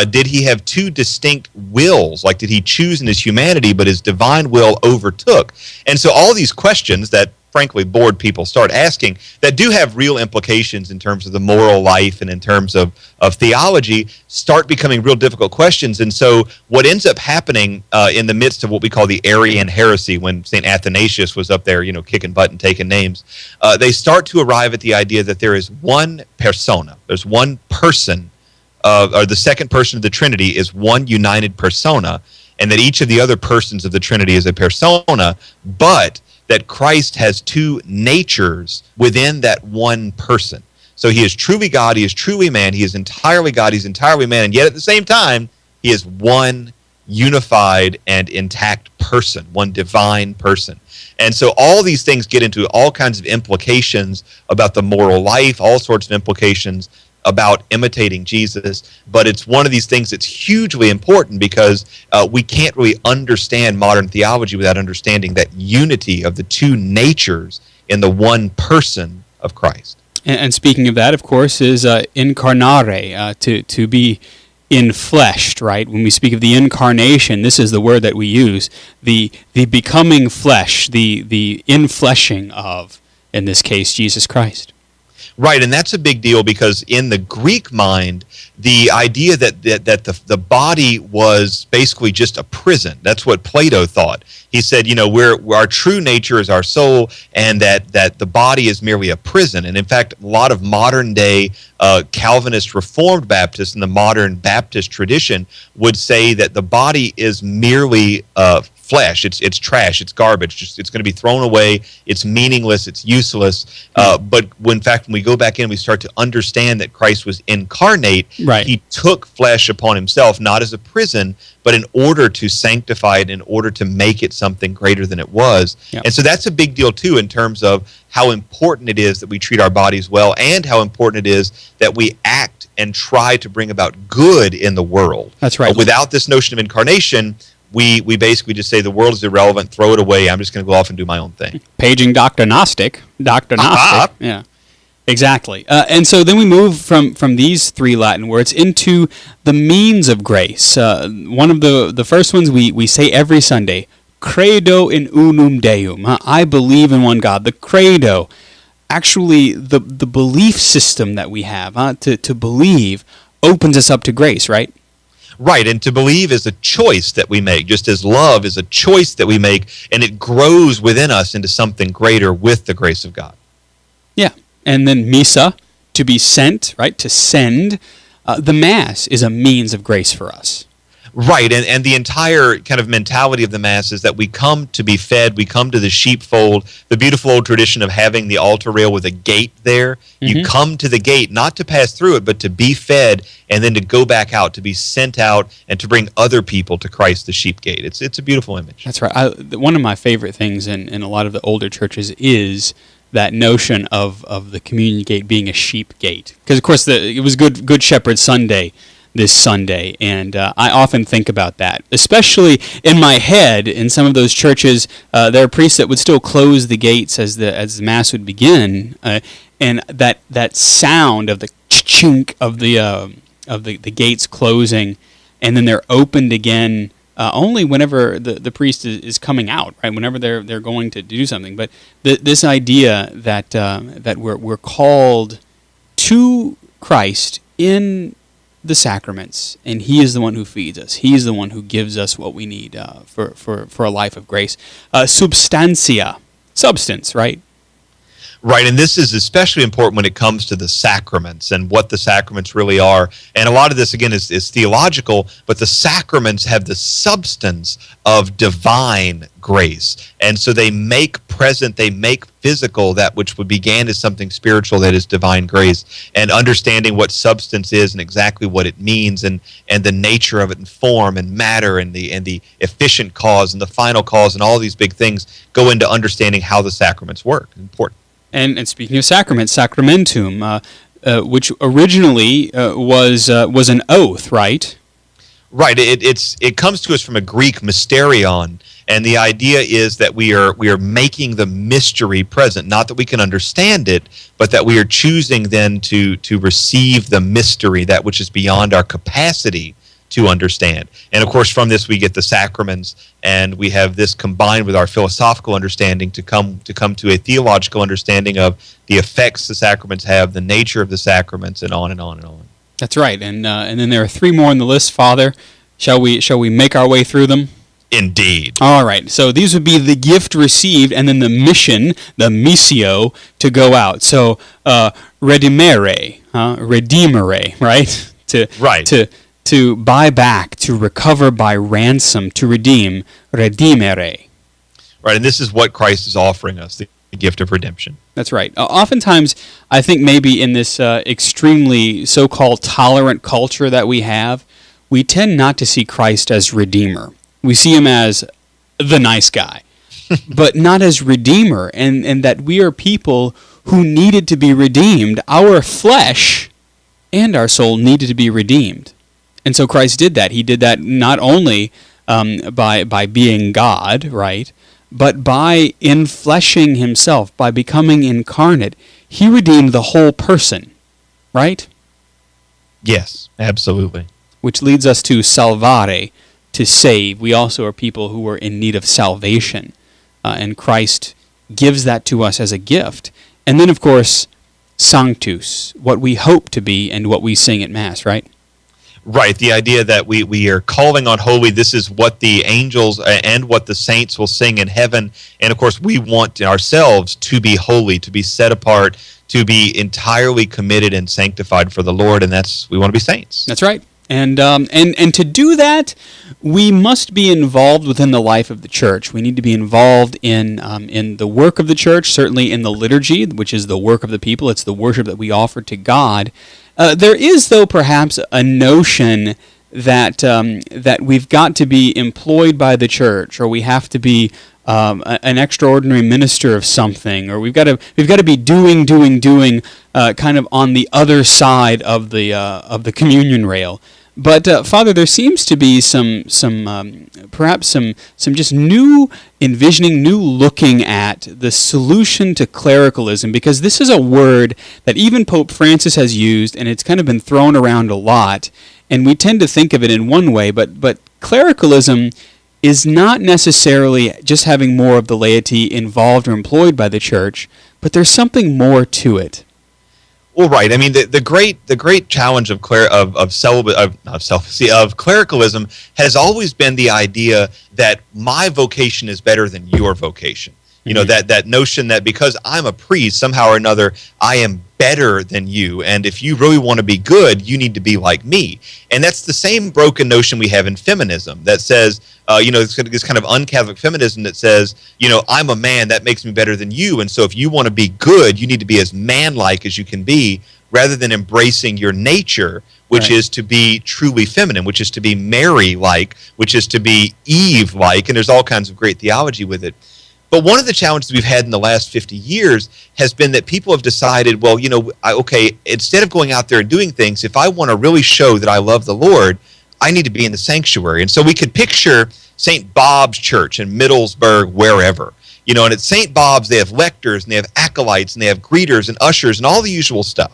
[SPEAKER 6] Did he have two distinct wills? Like, did he choose in his humanity, but his divine will overtook? And so all these questions that frankly bored people start asking that do have real implications in terms of the moral life and in terms of theology start becoming real difficult questions. And so what ends up happening in the midst of what we call the Arian heresy, when St. Athanasius was up there, kicking butt and taking names, they start to arrive at the idea that there is one persona. There's one person, or the second person of the Trinity is one united persona, and that each of the other persons of the Trinity is a persona, but that Christ has two natures within that one person. So he is truly God, he is truly man, he is entirely God, he's entirely man, and yet at the same time, he is one unified and intact person, one divine person. And so all these things get into all kinds of implications about the moral life, all sorts of implications about imitating Jesus, but it's one of these things that's hugely important because we can't really understand modern theology without understanding that unity of the two natures in the one person of Christ.
[SPEAKER 3] And speaking of that, of course, is incarnare, to be infleshed, right? When we speak of the incarnation, this is the word that we use, the becoming flesh, the infleshing of, in this case, Jesus Christ.
[SPEAKER 6] Right, and that's a big deal because in the Greek mind, the idea that the body was basically just a prison. That's what Plato thought. He said, our true nature is our soul, and that the body is merely a prison. And in fact, a lot of modern day Calvinist Reformed Baptists in the modern Baptist tradition would say that the body is merely flesh. It's trash. It's garbage. It's going to be thrown away. It's meaningless. It's useless. But when we go back in, we start to understand that Christ was incarnate.
[SPEAKER 3] Right.
[SPEAKER 6] He took flesh upon himself, not as a prison, but in order to sanctify it, in order to make it something greater than it was.
[SPEAKER 3] Yep.
[SPEAKER 6] And so that's a big deal, too, in terms of how important it is that we treat our bodies well and how important it is that we act and try to bring about good in the world.
[SPEAKER 3] That's right.
[SPEAKER 6] Without this notion of incarnation, we basically just say the world is irrelevant, throw it away, I'm just going to go off and do my own thing.
[SPEAKER 3] Paging Dr. Gnostic. Yeah, exactly. And so then we move from these three Latin words into the means of grace. One of the first ones we say every Sunday, credo in unum Deum. I believe in one God. The credo, actually the belief system that we have, to believe opens us up to grace, right?
[SPEAKER 6] Right, and to believe is a choice that we make, just as love is a choice that we make, and it grows within us into something greater with the grace of God.
[SPEAKER 3] Yeah, and then missa, to be sent, right, to send. The Mass is a means of grace for us.
[SPEAKER 6] Right, and the entire kind of mentality of the Mass is that we come to be fed, we come to the sheepfold, the beautiful old tradition of having the altar rail with a gate there. Mm-hmm. You come to the gate, not to pass through it, but to be fed, and then to go back out, to be sent out, and to bring other people to Christ, the sheep gate. It's a beautiful image.
[SPEAKER 3] That's right. One of my favorite things in a lot of the older churches is that notion of the communion gate being a sheep gate. Because, of course, it was Good Shepherd Sunday this Sunday, and I often think about that, especially in my head. In some of those churches, there are priests that would still close the gates as the Mass would begin, and that sound of the chink of the gates closing, and then they're opened again only whenever the priest is coming out, right? Whenever they're going to do something. But this idea that we're called to Christ in the sacraments, and He is the one who feeds us. He is the one who gives us what we need for a life of grace. Substantia, substance, right?
[SPEAKER 6] Right, and this is especially important when it comes to the sacraments and what the sacraments really are. And a lot of this, again, is theological, but the sacraments have the substance of divine grace. And so they make present, they make physical that which began as something spiritual, that is divine grace. And understanding what substance is and exactly what it means, and the nature of it, and form and matter, and the efficient cause and the final cause, and all these big things go into understanding how the sacraments work. Important.
[SPEAKER 3] And speaking of sacraments, sacramentum, which originally was an oath, right?
[SPEAKER 6] Right. It comes to us from a Greek mysterion, And the idea is that we are making the mystery present, not that we can understand it, but that we are choosing then to receive the mystery, that which is beyond our capacity to understand. And of course, from this we get the sacraments, and we have this combined with our philosophical understanding to come to a theological understanding of the effects the sacraments have, the nature of the sacraments, and on and on and on.
[SPEAKER 3] That's right. And then there are 3 more on the list, Father. Shall we make our way through them?
[SPEAKER 6] Indeed.
[SPEAKER 3] All right. So these would be the gift received, and then the mission, the missio, to go out. So redimere, right? To buy back, to recover by ransom, to redeem, redimere.
[SPEAKER 6] Right, and this is what Christ is offering us, the gift of redemption.
[SPEAKER 3] That's right. Oftentimes, I think maybe in this extremely so-called tolerant culture that we have, we tend not to see Christ as Redeemer. We see him as the nice guy, but not as Redeemer, and that we are people who needed to be redeemed. Our flesh and our soul needed to be redeemed. And so Christ did that. He did that not only by being God, right, but by infleshing himself, by becoming incarnate. He redeemed the whole person, right?
[SPEAKER 6] Yes, absolutely.
[SPEAKER 3] Which leads us to salvare, to save. We also are people who are in need of salvation, and Christ gives that to us as a gift. And then, of course, sanctus, what we hope to be and what we sing at Mass, right?
[SPEAKER 6] Right, the idea that we are calling on holy. This is what the angels and what the saints will sing in heaven. And of course, we want ourselves to be holy, to be set apart, to be entirely committed and sanctified for the Lord. And we want to be saints.
[SPEAKER 3] That's right. And to do that, we must be involved within the life of the church. We need to be involved in the work of the church, certainly in the liturgy, which is the work of the people. It's the worship that we offer to God. There is, though, perhaps a notion that we've got to be employed by the church, or we have to be an extraordinary minister of something, or we've got to be doing, kind of on the other side of the communion rail. But Father, there seems to be some just new envisioning, new looking at the solution to clericalism, because this is a word that even Pope Francis has used, and it's kind of been thrown around a lot, and we tend to think of it in one way, but clericalism is not necessarily just having more of the laity involved or employed by the church, but there's something more to it.
[SPEAKER 6] Well, right. I mean, the great challenge of clericalism has always been the idea that my vocation is better than your vocation. You know, that notion that because I'm a priest, somehow or another, I am better than you, and if you really want to be good, you need to be like me. And that's the same broken notion we have in feminism that says, this kind of un-Catholic feminism that says, I'm a man, that makes me better than you, and so if you want to be good, you need to be as man-like as you can be, rather than embracing your nature, which is to be truly feminine, which is to be Mary-like, which is to be Eve-like, and there's all kinds of great theology with it. But one of the challenges we've had in the last 50 years has been that people have decided, well, instead of going out there and doing things, if I want to really show that I love the Lord, I need to be in the sanctuary. And so we could picture St. Bob's Church in Middlesbrough, wherever. And at St. Bob's, they have lectors, and they have acolytes, and they have greeters and ushers, and all the usual stuff.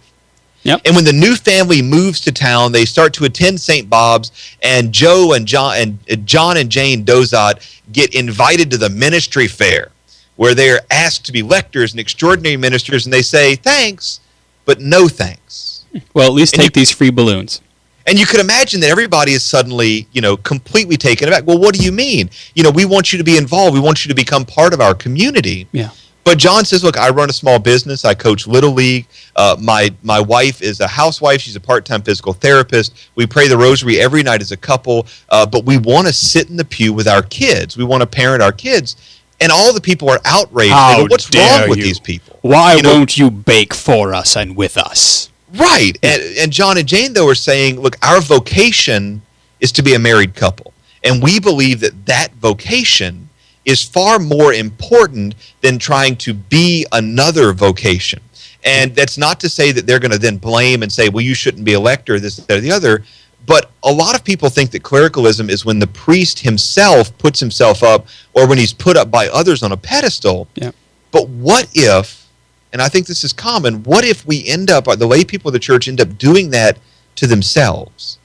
[SPEAKER 3] Yep.
[SPEAKER 6] And when the new family moves to town, they start to attend St. Bob's, and Joe and John and Jane Dozat get invited to the ministry fair, where they are asked to be lectors and extraordinary ministers, and they say, thanks, but no thanks.
[SPEAKER 3] Well, at least take these free balloons.
[SPEAKER 6] And you could imagine that everybody is suddenly, completely taken aback. Well, what do you mean? We want you to be involved. We want you to become part of our community.
[SPEAKER 3] Yeah.
[SPEAKER 6] But John says, look, I run a small business. I coach Little League. My wife is a housewife. She's a part-time physical therapist. We pray the rosary every night as a couple. But we want to sit in the pew with our kids. We want to parent our kids. And all the people are outraged. They go, what's wrong with these people?
[SPEAKER 3] Why won't you bake for us and with us?
[SPEAKER 6] Right. And John and Jane, though, are saying, look, our vocation is to be a married couple. And we believe that vocation is far more important than trying to be another vocation. And that's not to say that they're going to then blame and say, well, you shouldn't be a lector, this, that, or the other. But a lot of people think that clericalism is when the priest himself puts himself up, or when he's put up by others on a pedestal.
[SPEAKER 3] Yeah.
[SPEAKER 6] But what if, and I think this is common, what if we end up, or the lay people of the church end up doing that to themselves?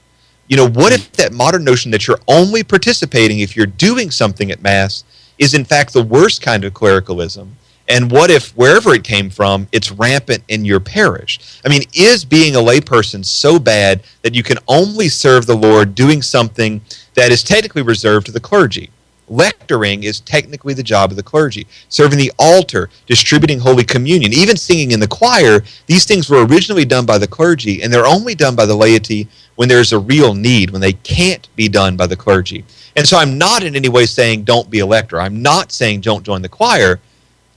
[SPEAKER 6] You know, what if that modern notion that you're only participating if you're doing something at Mass is in fact the worst kind of clericalism? And what if, wherever it came from, it's rampant in your parish? I mean, is being a layperson so bad that you can only serve the Lord doing something that is technically reserved to the clergy? Lectoring is technically the job of the clergy. Serving the altar, distributing Holy Communion, even singing in the choir, these things were originally done by the clergy, and they're only done by the laity when there's a real need, when they can't be done by the clergy. And so I'm not in any way saying don't be a lector. I'm not saying don't join the choir.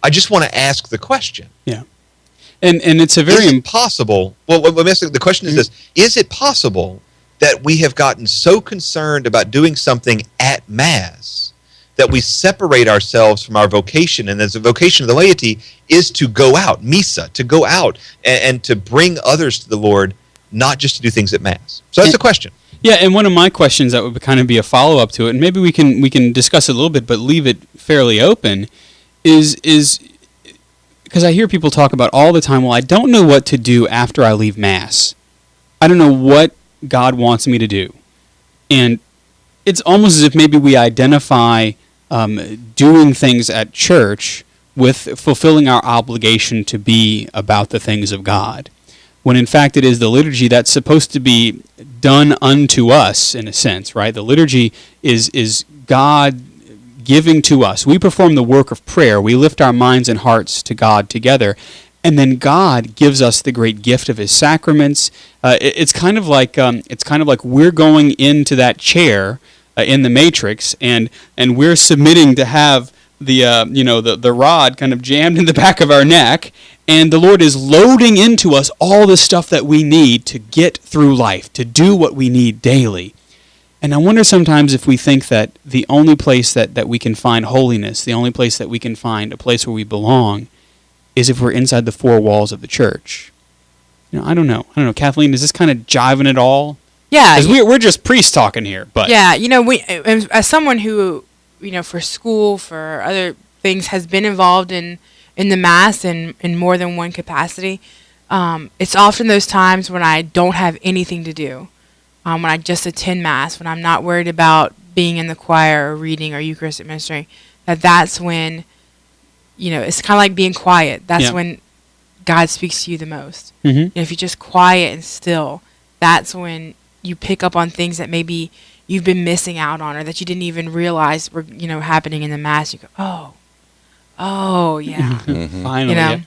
[SPEAKER 6] I just want to ask the question.
[SPEAKER 3] Yeah. And it's a very...
[SPEAKER 6] Is it possible... Well, let me ask the question is this. Is it possible that we have gotten so concerned about doing something at Mass that we separate ourselves from our vocation, and as a vocation of the laity is to go out, misa, to go out and to bring others to the Lord, not just to do things at Mass? So that's a question.
[SPEAKER 3] Yeah, and one of my questions that would kind of be a follow-up to it, and maybe we can discuss it a little bit, but leave it fairly open, is because I hear people talk about all the time, well, I don't know what to do after I leave Mass. I don't know what God wants me to do. And it's almost as if maybe we identify doing things at church with fulfilling our obligation to be about the things of God, when in fact it is the liturgy that's supposed to be done unto us, in a sense, right? The liturgy is God giving to us. We perform the work of prayer. We lift our minds and hearts to God together, and then God gives us the great gift of His sacraments. It's kind of like we're going into that chair in the Matrix, and we're submitting to have the rod kind of jammed in the back of our neck, and the Lord is loading into us all the stuff that we need to get through life, to do what we need daily. And I wonder sometimes if we think that the only place that we can find holiness, the only place that we can find a place where we belong, is if we're inside the four walls of the church. I don't know. Kathleen, is this kind of jiving at all?
[SPEAKER 4] Yeah.
[SPEAKER 3] Because we're just priests talking here. But
[SPEAKER 4] yeah, we, as someone who, for school, for other things, has been involved in the Mass in more than one capacity, it's often those times when I don't have anything to do. When I just attend Mass, when I'm not worried about being in the choir or reading or Eucharistic ministry, that's when, it's kind of like being quiet. That's when God speaks to you the most.
[SPEAKER 3] Mm-hmm.
[SPEAKER 4] If you're just quiet and still, that's when you pick up on things that maybe you've been missing out on, or that you didn't even realize were, happening in the Mass. You go, oh, yeah.
[SPEAKER 3] Mm-hmm. Finally, yeah.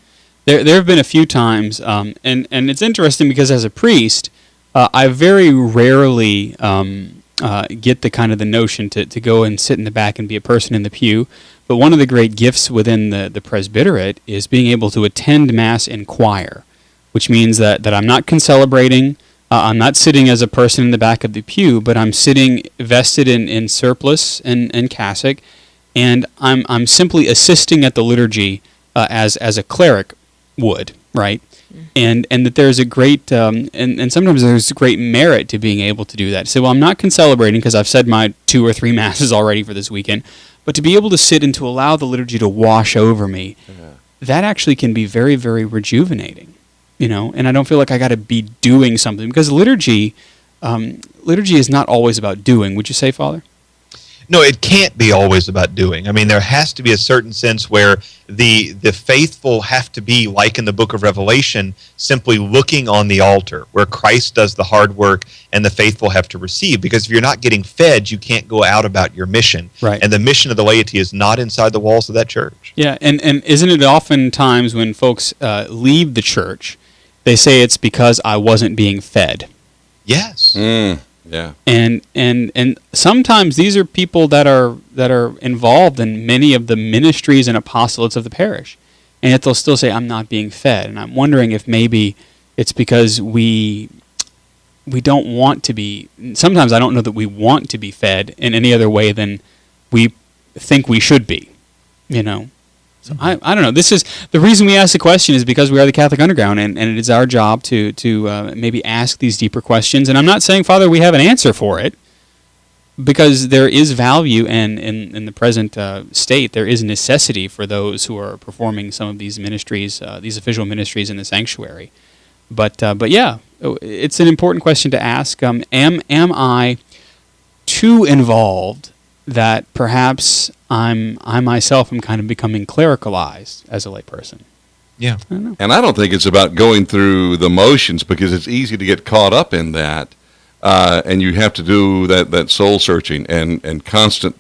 [SPEAKER 3] There have been a few times, and it's interesting because as a priest, I very rarely get the notion to go and sit in the back and be a person in the pew. But one of the great gifts within the presbyterate is being able to attend Mass in choir, which means that I'm not concelebrating, I'm not sitting as a person in the back of the pew, but I'm sitting vested in surplice and cassock, and I'm simply assisting at the liturgy as a cleric would, right? And that there's a great, and sometimes there's great merit to being able to do that. So, well, I'm not concelebrating because I've said my 2 or 3 Masses already for this weekend, but to be able to sit and to allow the liturgy to wash over me, that actually can be very, very rejuvenating, and I don't feel like I got to be doing something, because liturgy is not always about doing. Would you say, Father?
[SPEAKER 6] No, it can't be always about doing. I mean, there has to be a certain sense where the faithful have to be, like in the book of Revelation, simply looking on the altar, where Christ does the hard work and the faithful have to receive. Because if you're not getting fed, you can't go out about your mission.
[SPEAKER 3] Right.
[SPEAKER 6] And the mission of the laity is not inside the walls of that church.
[SPEAKER 3] Yeah, and isn't it oftentimes when folks leave the church, they say it's because I wasn't being fed?
[SPEAKER 6] Yes.
[SPEAKER 5] Yeah.
[SPEAKER 3] And sometimes these are people that are involved in many of the ministries and apostolates of the parish, and yet they'll still say, I'm not being fed. And I'm wondering if maybe it's because we don't want to be, sometimes I don't know that we want to be fed in any other way than we think we should be, So I don't know. This is the reason we ask the question is because we are the Catholic Underground, and it is our job to maybe ask these deeper questions. And I'm not saying, Father, we have an answer for it, because there is value, and in the present state, there is necessity for those who are performing some of these ministries, these official ministries in the sanctuary. But yeah, it's an important question to ask. Am I too involved that perhaps I myself am kind of becoming clericalized as a layperson?
[SPEAKER 6] Yeah.
[SPEAKER 3] I don't know.
[SPEAKER 5] And I don't think it's about going through the motions, because it's easy to get caught up in that. And you have to do that soul searching and constant.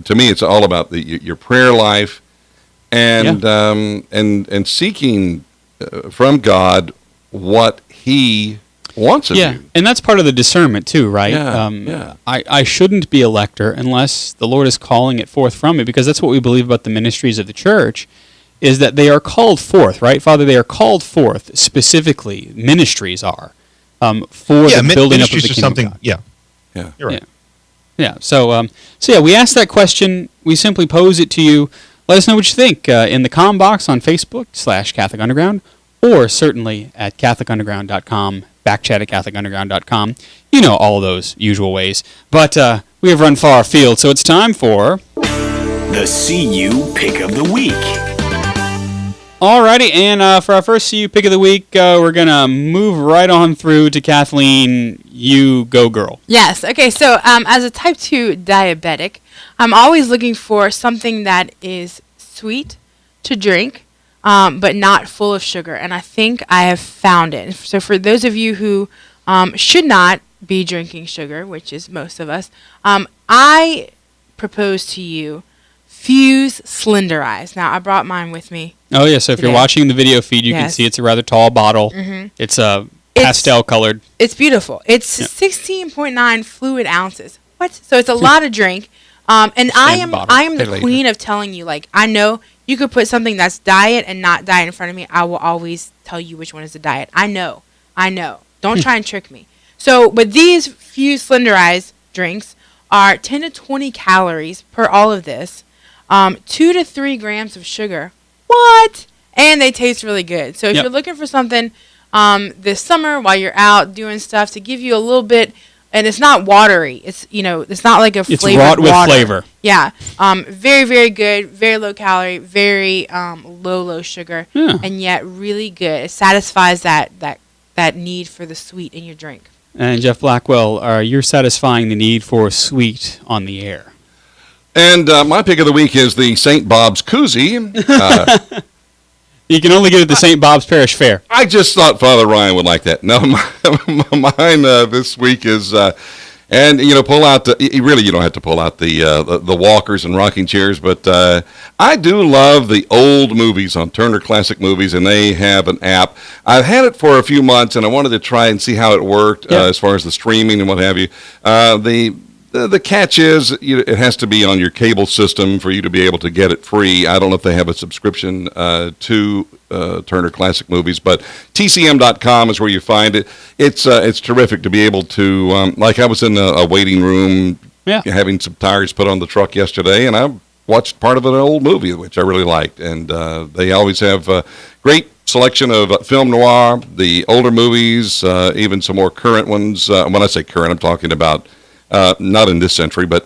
[SPEAKER 5] To me, it's all about your prayer life, and seeking from God what He wants of you.
[SPEAKER 3] And that's part of the discernment too, right?
[SPEAKER 5] Yeah.
[SPEAKER 3] I shouldn't be a lector unless the Lord is calling it forth from me, because that's what we believe about the ministries of the church, is that they are called forth, right, Father? They are called forth specifically. Ministries are. For the building up of the kingdom of God.
[SPEAKER 6] Yeah, you're right.
[SPEAKER 3] Yeah. So we asked that question. We simply pose it to you. Let us know what you think in the com box on Facebook /Catholic Underground, or certainly at CatholicUnderground.com, backchat at CatholicUnderground.com. You know, all those usual ways. But we have run far afield, so it's time for
[SPEAKER 7] The CU Pick of the Week.
[SPEAKER 3] Alrighty, and for our first CU Pick of the Week, we're going to move right on through to Kathleen. You go, girl.
[SPEAKER 4] Yes. Okay, so as a type 2 diabetic, I'm always looking for something that is sweet to drink, but not full of sugar, and I think I have found it. So for those of you who should not be drinking sugar, which is most of us, I propose to you Fuse Slenderize. Now, I brought mine with me.
[SPEAKER 3] Oh, yeah, so if you're watching the video feed, you can
[SPEAKER 4] Yes.
[SPEAKER 3] see it's a rather tall bottle.
[SPEAKER 4] Mm-hmm.
[SPEAKER 3] It's pastel-colored.
[SPEAKER 4] It's beautiful. It's 16.9 fluid ounces. What? So it's a lot of drink. And I am the queen of telling you, like, I know you could put something that's diet and not diet in front of me. I will always tell you which one is the diet. I know. Don't try and trick me. So, but these Fuse Slenderize drinks are 10 to 20 calories per all of this. 2 to 3 grams of sugar. What? And they taste really good. So if you're looking for something this summer while you're out doing stuff to give you a little bit, and it's not watery. It's it's not like a flavored water.
[SPEAKER 3] It's wrought with flavor.
[SPEAKER 4] Yeah. Very, very good. Very low calorie. Very low sugar.
[SPEAKER 3] Yeah.
[SPEAKER 4] And yet really good. It satisfies that need for the sweet in your drink.
[SPEAKER 3] And Jeff Blackwell, you're satisfying the need for sweet on the air.
[SPEAKER 5] And my pick of the week is the St. Bob's Koozie.
[SPEAKER 3] You can only get it at the St. Bob's Parish Fair.
[SPEAKER 5] I just thought Father Ryan would like that. No, mine this week is, pull out. You don't have to pull out the walkers and rocking chairs, but I do love the old movies on Turner Classic Movies, and they have an app. I've had it for a few months, and I wanted to try and see how it worked as far as the streaming and what have you. The catch is it has to be on your cable system for you to be able to get it free. I don't know if they have a subscription to Turner Classic Movies, but tcm.com is where you find it. It's terrific to be able to, like I was in a waiting room having some tires put on the truck yesterday, and I watched part of an old movie, which I really liked. And they always have a great selection of film noir, the older movies, even some more current ones. When I say current, I'm talking about not in this century, but,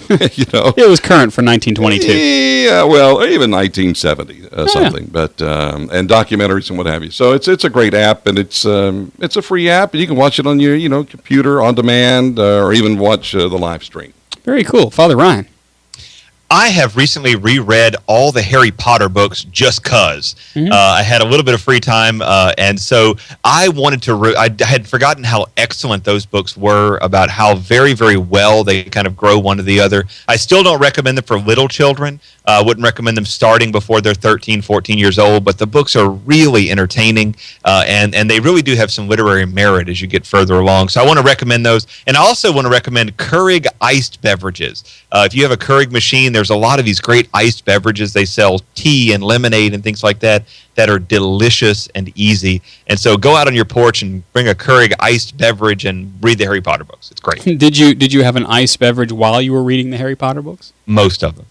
[SPEAKER 3] It was current for 1922.
[SPEAKER 5] Yeah, well, even 1970 something, but and documentaries and what have you. So it's a great app, and it's a free app, and you can watch it on your computer on demand, or even watch the live stream.
[SPEAKER 3] Very cool. Father Ryan.
[SPEAKER 6] I have recently reread all the Harry Potter books just because I had a little bit of free time, and so I wanted to. I had forgotten how excellent those books were, about how very, very well they kind of grow one to the other. I still don't recommend them for little children. I wouldn't recommend them starting before they're 13, 14 years old, but the books are really entertaining, and they really do have some literary merit as you get further along. So I want to recommend those, and I also want to recommend Keurig iced beverages. If you have a Keurig machine, there's a lot of these great iced beverages. They sell tea and lemonade and things like that are delicious and easy. And so go out on your porch and bring a Keurig iced beverage and read the Harry Potter books. It's great.
[SPEAKER 3] Did you have an iced beverage while you were reading the Harry Potter books?
[SPEAKER 6] Most of them.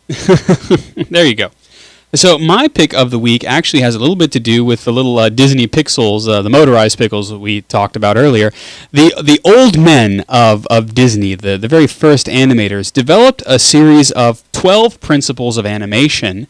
[SPEAKER 3] There you go. So my pick of the week actually has a little bit to do with the little Disney Pixels, the motorized pickles that we talked about earlier. The old men of Disney, the very first animators, developed a series of 12 principles of animation,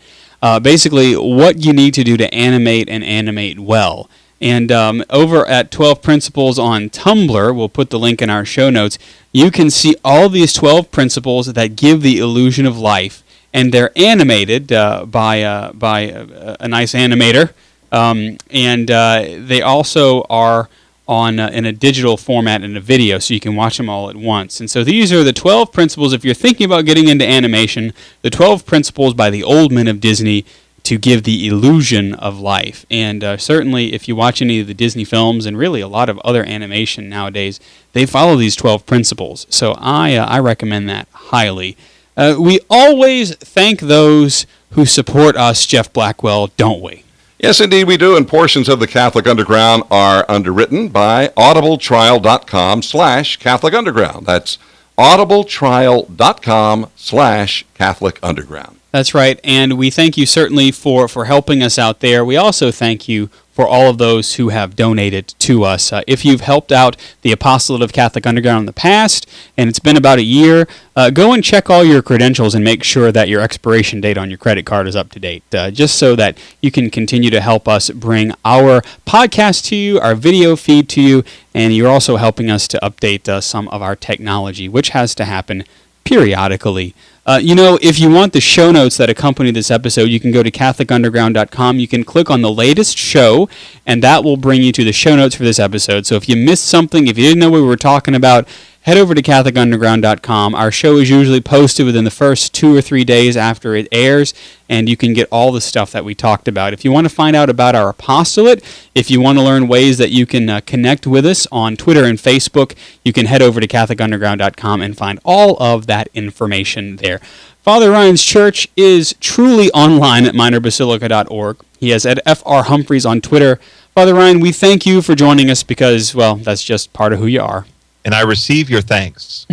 [SPEAKER 3] basically what you need to do to animate and animate well. And over at 12 Principles on Tumblr, we'll put the link in our show notes, you can see all these 12 principles that give the illusion of life. And they're animated by a nice animator, and they also are on in a digital format in a video, so you can watch them all at once. And so these are the 12 principles. If you're thinking about getting into animation, the 12 principles by the old men of Disney to give the illusion of life. And certainly, if you watch any of the Disney films and really a lot of other animation nowadays, they follow these 12 principles. So I recommend that highly. We always thank those who support us, Jeff Blackwell, don't we?
[SPEAKER 5] Yes, indeed we do, and portions of the Catholic Underground are underwritten by audibletrial.com/Catholic Underground. That's audibletrial.com/Catholic Underground.
[SPEAKER 3] That's right, and we thank you certainly for helping us out there. We also thank you for all of those who have donated to us. If you've helped out the Apostolate of Catholic Underground in the past, and it's been about a year, go and check all your credentials and make sure that your expiration date on your credit card is up to date, just so that you can continue to help us bring our podcast to you, our video feed to you, and you're also helping us to update some of our technology, which has to happen periodically. If you want the show notes that accompany this episode, you can go to CatholicUnderground.com. You can click on the latest show, and that will bring you to the show notes for this episode. So if you missed something, if you didn't know what we were talking about, head over to CatholicUnderground.com. Our show is usually posted within the first 2 or 3 days after it airs, and you can get all the stuff that we talked about. If you want to find out about our apostolate, if you want to learn ways that you can connect with us on Twitter and Facebook, you can head over to CatholicUnderground.com and find all of that information there. Father Ryan's church is truly online at minorbasilica.org. He is at Fr Humphreys on Twitter. Father Ryan, we thank you for joining us because, well, that's just part of who you are.
[SPEAKER 6] And I receive your thanks.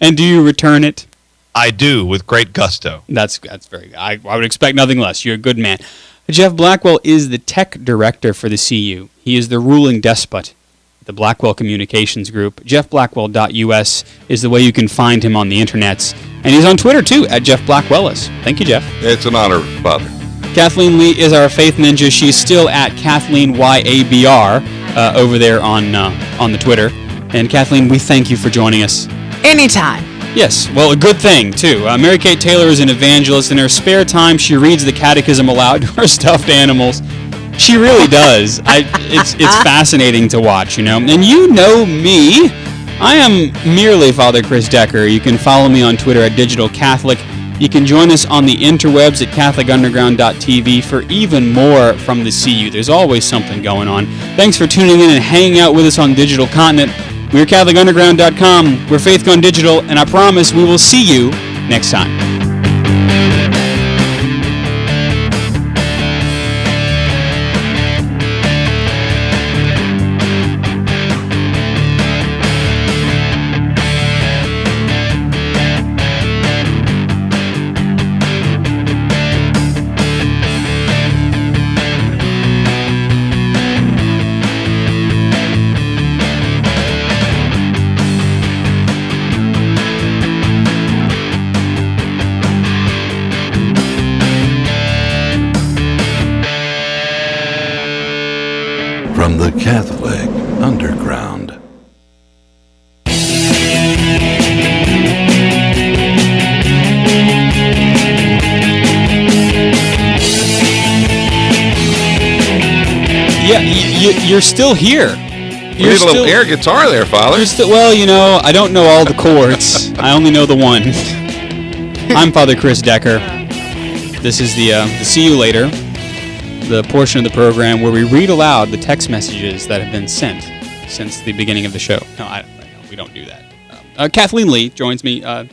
[SPEAKER 3] And do you return it?
[SPEAKER 6] I do, with great gusto.
[SPEAKER 3] That's very good. I would expect nothing less. You're a good man. Jeff Blackwell is the tech director for the CU. He is the ruling despot, the Blackwell Communications Group. JeffBlackwell.us is the way you can find him on the internets. And he's on Twitter, too, at Jeff Blackwellis. Thank you, Jeff.
[SPEAKER 5] It's an honor, Father.
[SPEAKER 3] Kathleen Lee is our faith ninja. She's still at Kathleen YABR over there on the Twitter. And Kathleen, we thank you for joining us.
[SPEAKER 4] Anytime.
[SPEAKER 3] Yes, well, a good thing, too. Mary Kate Taylor is an evangelist. In her spare time, she reads the catechism aloud to her stuffed animals. She really does. It's fascinating to watch, And you know me. I am merely Father Chris Decker. You can follow me on Twitter at Digital Catholic. You can join us on the interwebs at CatholicUnderground.tv for even more from the CU. There's always something going on. Thanks for tuning in and hanging out with us on the digital continent. We're CatholicUnderground.com. We're Faith Gone Digital, and I promise we will see you next time.
[SPEAKER 7] From the Catholic Underground.
[SPEAKER 3] Yeah, you're still here.
[SPEAKER 5] You need a little air guitar there, Father.
[SPEAKER 3] Well, I don't know all the chords. I only know the one. I'm Father Chris Decker. This is the See You Later, the portion of the program where we read aloud the text messages that have been sent since the beginning of the show. No, we don't do that. Kathleen Lee joins me Here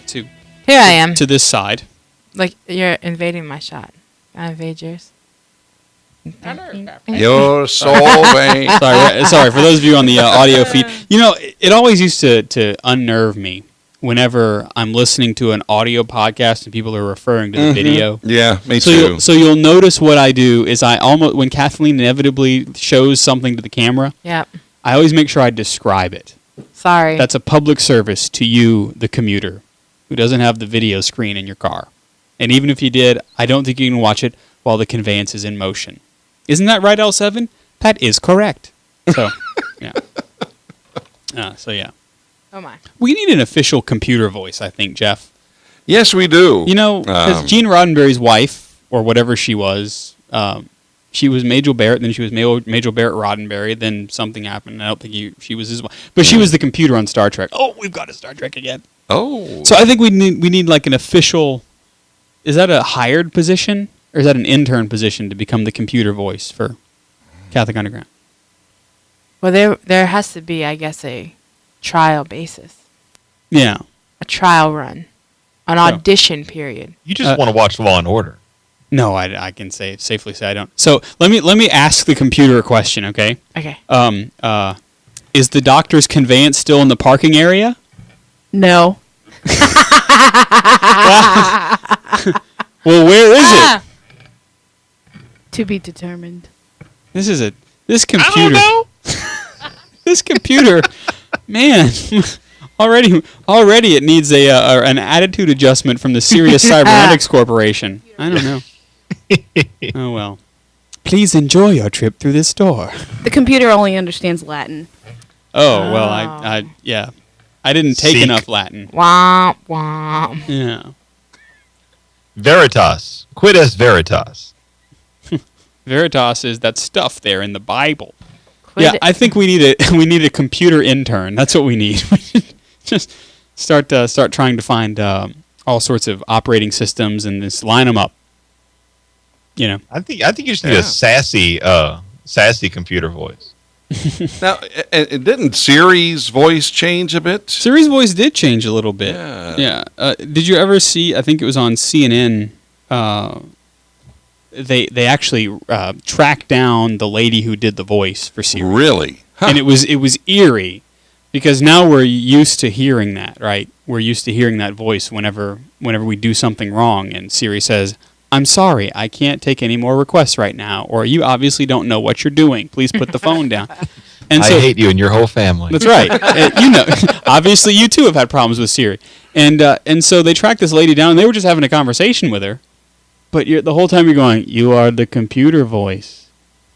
[SPEAKER 4] I am.
[SPEAKER 3] To this side.
[SPEAKER 4] Like, you're invading my shot. I invade yours.
[SPEAKER 5] You're so vain.
[SPEAKER 3] Sorry, for those of you on the audio feed. It always used to unnerve me whenever I'm listening to an audio podcast and people are referring to the video.
[SPEAKER 5] Yeah, me too.
[SPEAKER 3] So you'll notice what I do is I almost, when Kathleen inevitably shows something to the camera,
[SPEAKER 4] Yep.
[SPEAKER 3] I always make sure I describe it.
[SPEAKER 4] Sorry.
[SPEAKER 3] That's a public service to you, the commuter, who doesn't have the video screen in your car. And even if you did, I don't think you can watch it while the conveyance is in motion. Isn't that right, L7? That is correct. So, yeah.
[SPEAKER 4] Oh my.
[SPEAKER 3] We need an official computer voice, I think, Jeff.
[SPEAKER 5] Yes, we do.
[SPEAKER 3] You know, because Gene Roddenberry's wife, or whatever she was Majel Barrett, then she was Majel Barrett Roddenberry, then something happened. I don't think she was his wife. But she was the computer on Star Trek. Oh, we've got a Star Trek again.
[SPEAKER 5] Oh.
[SPEAKER 3] So I think we need like an official, is that a hired position? Or is that an intern position to become the computer voice for Catholic Underground?
[SPEAKER 4] Well, there has to be, I guess, a trial basis.
[SPEAKER 3] Yeah.
[SPEAKER 4] A trial run. An audition period.
[SPEAKER 6] You just want to watch Law and Order.
[SPEAKER 3] No, I can safely say I don't. So let me ask the computer a question, okay?
[SPEAKER 4] Okay.
[SPEAKER 3] Is the doctor's conveyance still in the parking area?
[SPEAKER 4] No.
[SPEAKER 3] Well, where is it?
[SPEAKER 14] To be determined.
[SPEAKER 3] This computer.
[SPEAKER 6] I don't know.
[SPEAKER 3] This computer, man. Already it needs an attitude adjustment from the Serious Cybernetics Corporation. I don't know. Oh well. Please enjoy your trip through this door.
[SPEAKER 14] The computer only understands Latin.
[SPEAKER 3] Oh well, I didn't take enough Latin.
[SPEAKER 4] Womp womp.
[SPEAKER 3] Yeah.
[SPEAKER 6] Veritas. Quid est veritas.
[SPEAKER 3] Veritas is that stuff there in the Bible. Yeah, I think we need a computer intern. That's what we need. Just start trying to find all sorts of operating systems and just line them up. You know.
[SPEAKER 6] I think you just need a sassy computer voice.
[SPEAKER 5] Now, didn't Siri's voice change a bit?
[SPEAKER 3] Siri's voice did change a little bit. Yeah. Did you ever see? I think it was on CNN. They actually tracked down the lady who did the voice for Siri.
[SPEAKER 5] Really? Huh.
[SPEAKER 3] And it was eerie because now we're used to hearing that, right? We're used to hearing that voice whenever we do something wrong, and Siri says, "I'm sorry, I can't take any more requests right now," or "You obviously don't know what you're doing. Please put the phone down." And
[SPEAKER 6] I hate you and your whole family.
[SPEAKER 3] That's right. You know, obviously you too have had problems with Siri, and so they tracked this lady down, and they were just having a conversation with her. But the whole time you're going, "You are the computer voice.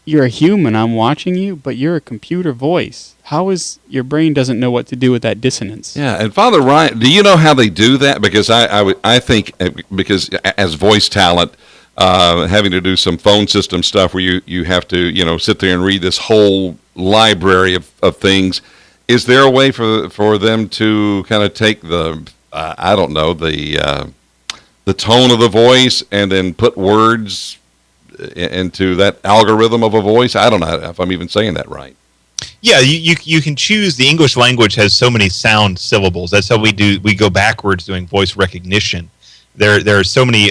[SPEAKER 3] You're a human. I'm watching you, but you're a computer voice. How is your brain doesn't know what to do with that dissonance?"
[SPEAKER 5] Yeah, and Father Ryan, do you know how they do that? Because I think because as voice talent, having to do some phone system stuff where you have to sit there and read this whole library of things. Is there a way for them to kind of take the the tone of the voice and then put words into that algorithm of a voice? I don't know if I'm even saying that right.
[SPEAKER 6] Yeah, you can choose. The English language has so many sound syllables. That's how we go backwards doing voice recognition. There are so many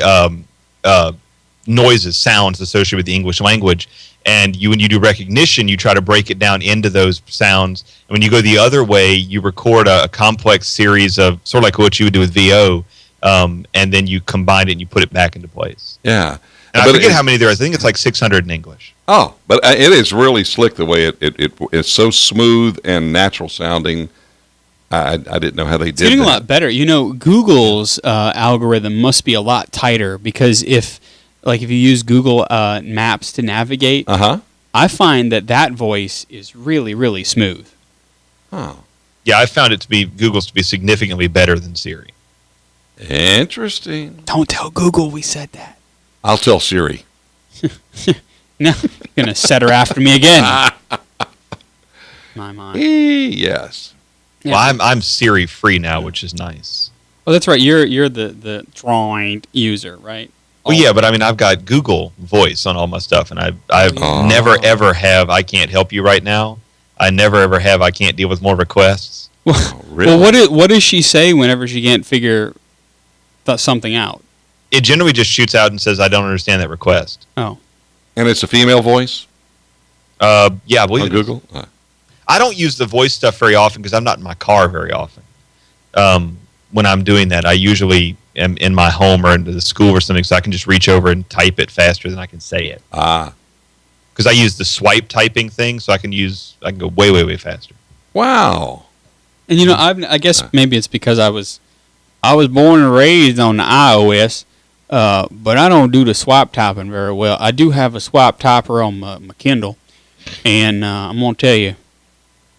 [SPEAKER 6] noises, sounds associated with the English language. And when you do recognition, you try to break it down into those sounds. And when you go the other way, you record a complex series of, sort of like what you would do with VO, and then you combine it and you put it back into place.
[SPEAKER 5] Yeah.
[SPEAKER 6] And I forget how many there are. I think it's like 600 in English.
[SPEAKER 5] Oh, but it is really slick the way it's so smooth and natural sounding. I didn't know how they did that.
[SPEAKER 3] It's getting a lot better. You know, Google's algorithm must be a lot tighter because if you use Google Maps to navigate, I find that voice is really, really smooth.
[SPEAKER 5] Oh.
[SPEAKER 6] Yeah, I found it to be Google's to be significantly better than Siri.
[SPEAKER 5] Interesting.
[SPEAKER 3] Don't tell Google we said that.
[SPEAKER 5] I'll tell Siri.
[SPEAKER 3] No, you're gonna set her after me again. My mind.
[SPEAKER 5] Yes.
[SPEAKER 3] Yeah.
[SPEAKER 6] Well, I'm Siri free now, which is nice.
[SPEAKER 3] Oh, that's right. You're the joint user, right?
[SPEAKER 6] Well, yeah, but I mean, I've got Google Voice on all my stuff, and I've never ever have I can't help you right now. I never ever have I can't deal with more requests.
[SPEAKER 3] Well,
[SPEAKER 5] really?
[SPEAKER 3] Well, what does she say whenever she can't figure something out?
[SPEAKER 6] It generally just shoots out and says, "I don't understand that request."
[SPEAKER 3] Oh,
[SPEAKER 5] and it's a female voice.
[SPEAKER 6] Yeah, I believe
[SPEAKER 5] on Google.
[SPEAKER 6] I don't use the voice stuff very often because I'm not in my car very often. when I'm doing that, I usually am in my home or into the school or something, so I can just reach over and type it faster than I can say it. Because I use the swipe typing thing, so I can go way, way, way faster.
[SPEAKER 5] Wow.
[SPEAKER 3] And I guess maybe it's because I was born and raised on the iOS, but I don't do the swipe typing very well. I do have a swipe typer on my Kindle, and I'm gonna tell you,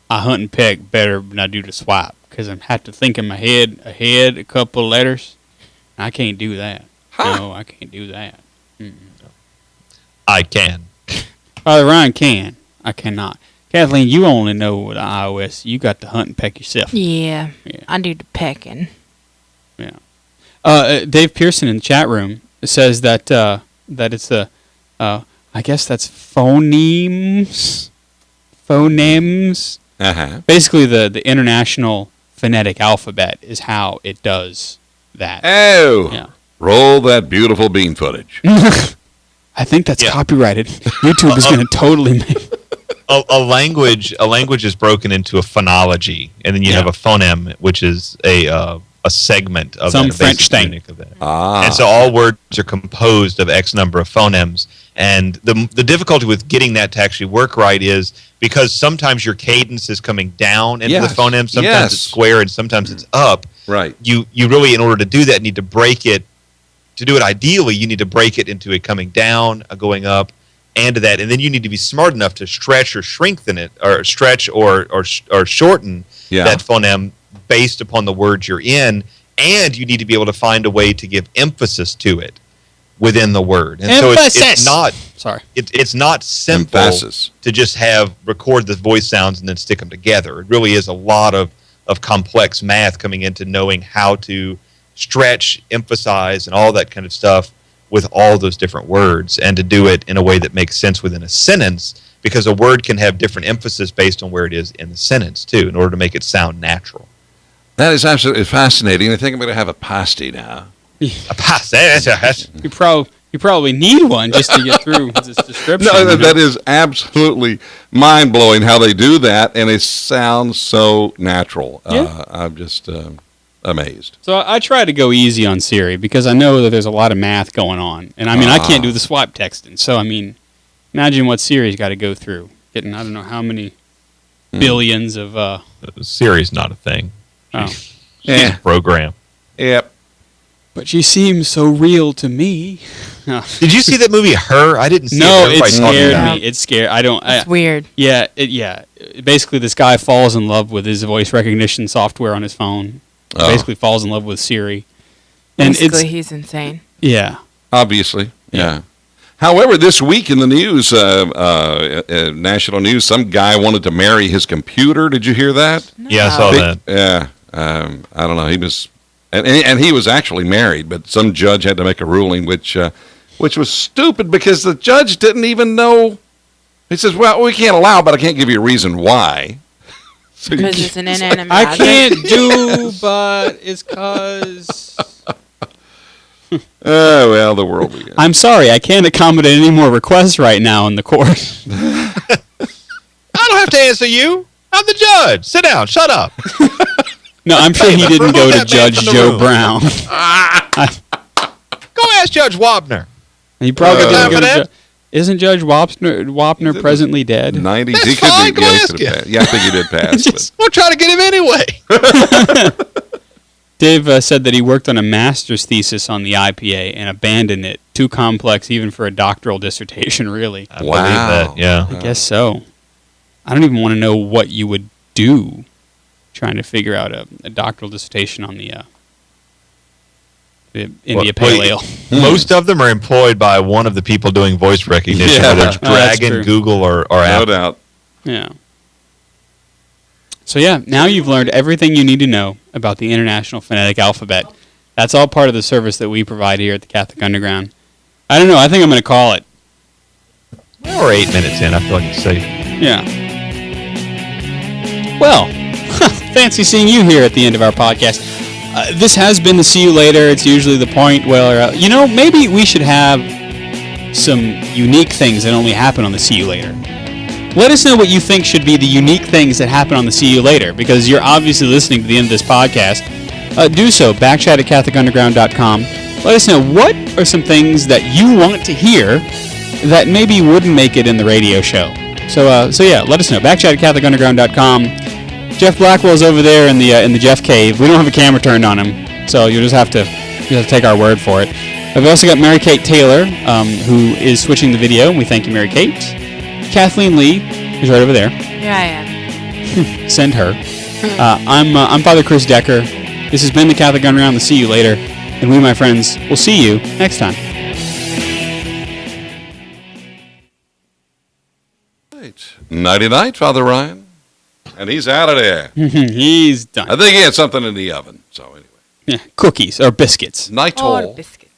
[SPEAKER 3] I hunt and peck better than I do the swipe because I have to think in my head ahead a couple of letters. I can't do that. Huh. No, I can't do that. Mm-mm.
[SPEAKER 6] I can.
[SPEAKER 3] Father Ryan can. I cannot. Kathleen, you only know with iOS. You got to hunt and peck yourself.
[SPEAKER 4] Yeah. I do the pecking.
[SPEAKER 3] Yeah. Dave Pearson in the chat room says that it's I guess that's phonemes. Phonemes.
[SPEAKER 5] Uh-huh.
[SPEAKER 3] Basically, the International Phonetic Alphabet is how it does that.
[SPEAKER 5] Oh.
[SPEAKER 3] Yeah.
[SPEAKER 5] Roll that beautiful bean footage.
[SPEAKER 3] I think that's copyrighted. YouTube is going to totally make
[SPEAKER 6] a language is broken into a phonology, and then you have a phoneme, which is a segment of
[SPEAKER 3] some
[SPEAKER 6] that,
[SPEAKER 3] French thing.
[SPEAKER 6] Of that. And so all words are composed of X number of phonemes. And the difficulty with getting that to actually work right is because sometimes your cadence is coming down into the phoneme, sometimes it's square, and sometimes it's up.
[SPEAKER 5] Right.
[SPEAKER 6] You really, in order to do that, need to break it. To do it ideally, you need to break it into a coming down, a going up, and to that, and then you need to be smart enough to stretch or strengthen it, or stretch or shorten that phoneme based upon the words you're in, and you need to be able to find a way to give emphasis to it within the word. And
[SPEAKER 3] emphasis.
[SPEAKER 6] So it's not.
[SPEAKER 3] Sorry.
[SPEAKER 6] It's not simple to just record the voice sounds and then stick them together. It really is a lot of complex math coming into knowing how to stretch, emphasize, and all that kind of stuff with all those different words, and to do it in a way that makes sense within a sentence, because a word can have different emphasis based on where it is in the sentence, too, in order to make it sound natural.
[SPEAKER 5] That is absolutely fascinating. I think I'm going to have a pasty now.
[SPEAKER 6] A pasty?
[SPEAKER 3] You probably need one just to get through this description.
[SPEAKER 5] No, that is absolutely mind-blowing how they do that, and it sounds so natural.
[SPEAKER 3] Yeah.
[SPEAKER 5] I'm just amazed.
[SPEAKER 3] So I try to go easy on Siri because I know that there's a lot of math going on. And I mean, I can't do the swipe texting. So, I mean, imagine what Siri's got to go through. Getting, I don't know how many billions of...
[SPEAKER 6] Siri's not a thing. She's a program.
[SPEAKER 5] Yep.
[SPEAKER 3] But she seems so real to me.
[SPEAKER 6] Did you see that movie, Her? I didn't see it.
[SPEAKER 3] No, it scared me. It scared.
[SPEAKER 4] It's weird.
[SPEAKER 3] Yeah, basically, this guy falls in love with his voice recognition software on his phone. Basically falls in love with Siri. And
[SPEAKER 4] basically, he's insane.
[SPEAKER 3] Yeah.
[SPEAKER 5] Obviously. Yeah. However, this week in the news, national news, some guy wanted to marry his computer. Did you hear that?
[SPEAKER 6] No. Yeah, I saw that.
[SPEAKER 5] Yeah. I don't know. He was, and he was actually married, but some judge had to make a ruling, which was stupid because the judge didn't even know. He says, well, we can't allow, but I can't give you a reason why.
[SPEAKER 4] So because it's an inanimate
[SPEAKER 3] I can't do, but it's because...
[SPEAKER 5] Oh, well, the world we got.
[SPEAKER 3] I'm sorry, I can't accommodate any more requests right now in the court.
[SPEAKER 6] I don't have to answer you. I'm the judge. Sit down. Shut up.
[SPEAKER 3] No, I'm sure he didn't go to Judge Joe Brown.
[SPEAKER 6] Go ask Judge Wapner.
[SPEAKER 3] He probably didn't go to Isn't Judge Wapner presently dead?
[SPEAKER 5] 90s.
[SPEAKER 6] That's
[SPEAKER 5] he could
[SPEAKER 6] fine.
[SPEAKER 5] be.
[SPEAKER 6] Go ask him.
[SPEAKER 5] Yeah, I think he did pass.
[SPEAKER 6] We'll try to get him anyway.
[SPEAKER 3] Dave said that he worked on a master's thesis on the IPA and abandoned it. Too complex even for a doctoral dissertation, really.
[SPEAKER 6] I believe that, yeah.
[SPEAKER 3] I guess so. I don't even want to know what you would do trying to figure out a doctoral dissertation on the India Pale Ale.
[SPEAKER 6] Most of them are employed by one of the people doing voice recognition, whether it's Dragon, Google, or Apple.
[SPEAKER 5] No doubt.
[SPEAKER 3] Yeah. So yeah, now you've learned everything you need to know about the International Phonetic Alphabet. That's all part of the service that we provide here at the Catholic Underground. I don't know. I think I'm going to call it.
[SPEAKER 6] Well, we're 8 minutes in. I feel like it's safe.
[SPEAKER 3] Yeah. Well, fancy seeing you here at the end of our podcast. This has been the See You Later. It's usually the point where, maybe we should have some unique things that only happen on the See You Later. Let us know what you think should be the unique things that happen on the See You Later, because you're obviously listening to the end of this podcast, do so. Backchat at CatholicUnderground.com. Let us know what are some things that you want to hear that maybe wouldn't make it in the radio show. So yeah, let us know. Backchat at CatholicUnderground.com. Jeff Blackwell's over there in the Jeff Cave. We don't have a camera turned on him, so you'll just have to take our word for it. We've also got Mary Kate Taylor, who is switching the video. We thank you, Mary Kate. Kathleen Lee is right over there.
[SPEAKER 4] Here I am.
[SPEAKER 3] Send her. I'm Father Chris Decker. This has been the Catholic Underground. We'll see you later. And we, my friends, will see you next time.
[SPEAKER 5] Nighty-night, Father Ryan. And he's out of there.
[SPEAKER 3] He's done.
[SPEAKER 5] I think he had something in the oven. So anyway.
[SPEAKER 3] Yeah, cookies or biscuits.
[SPEAKER 5] Night-all.
[SPEAKER 4] biscuits.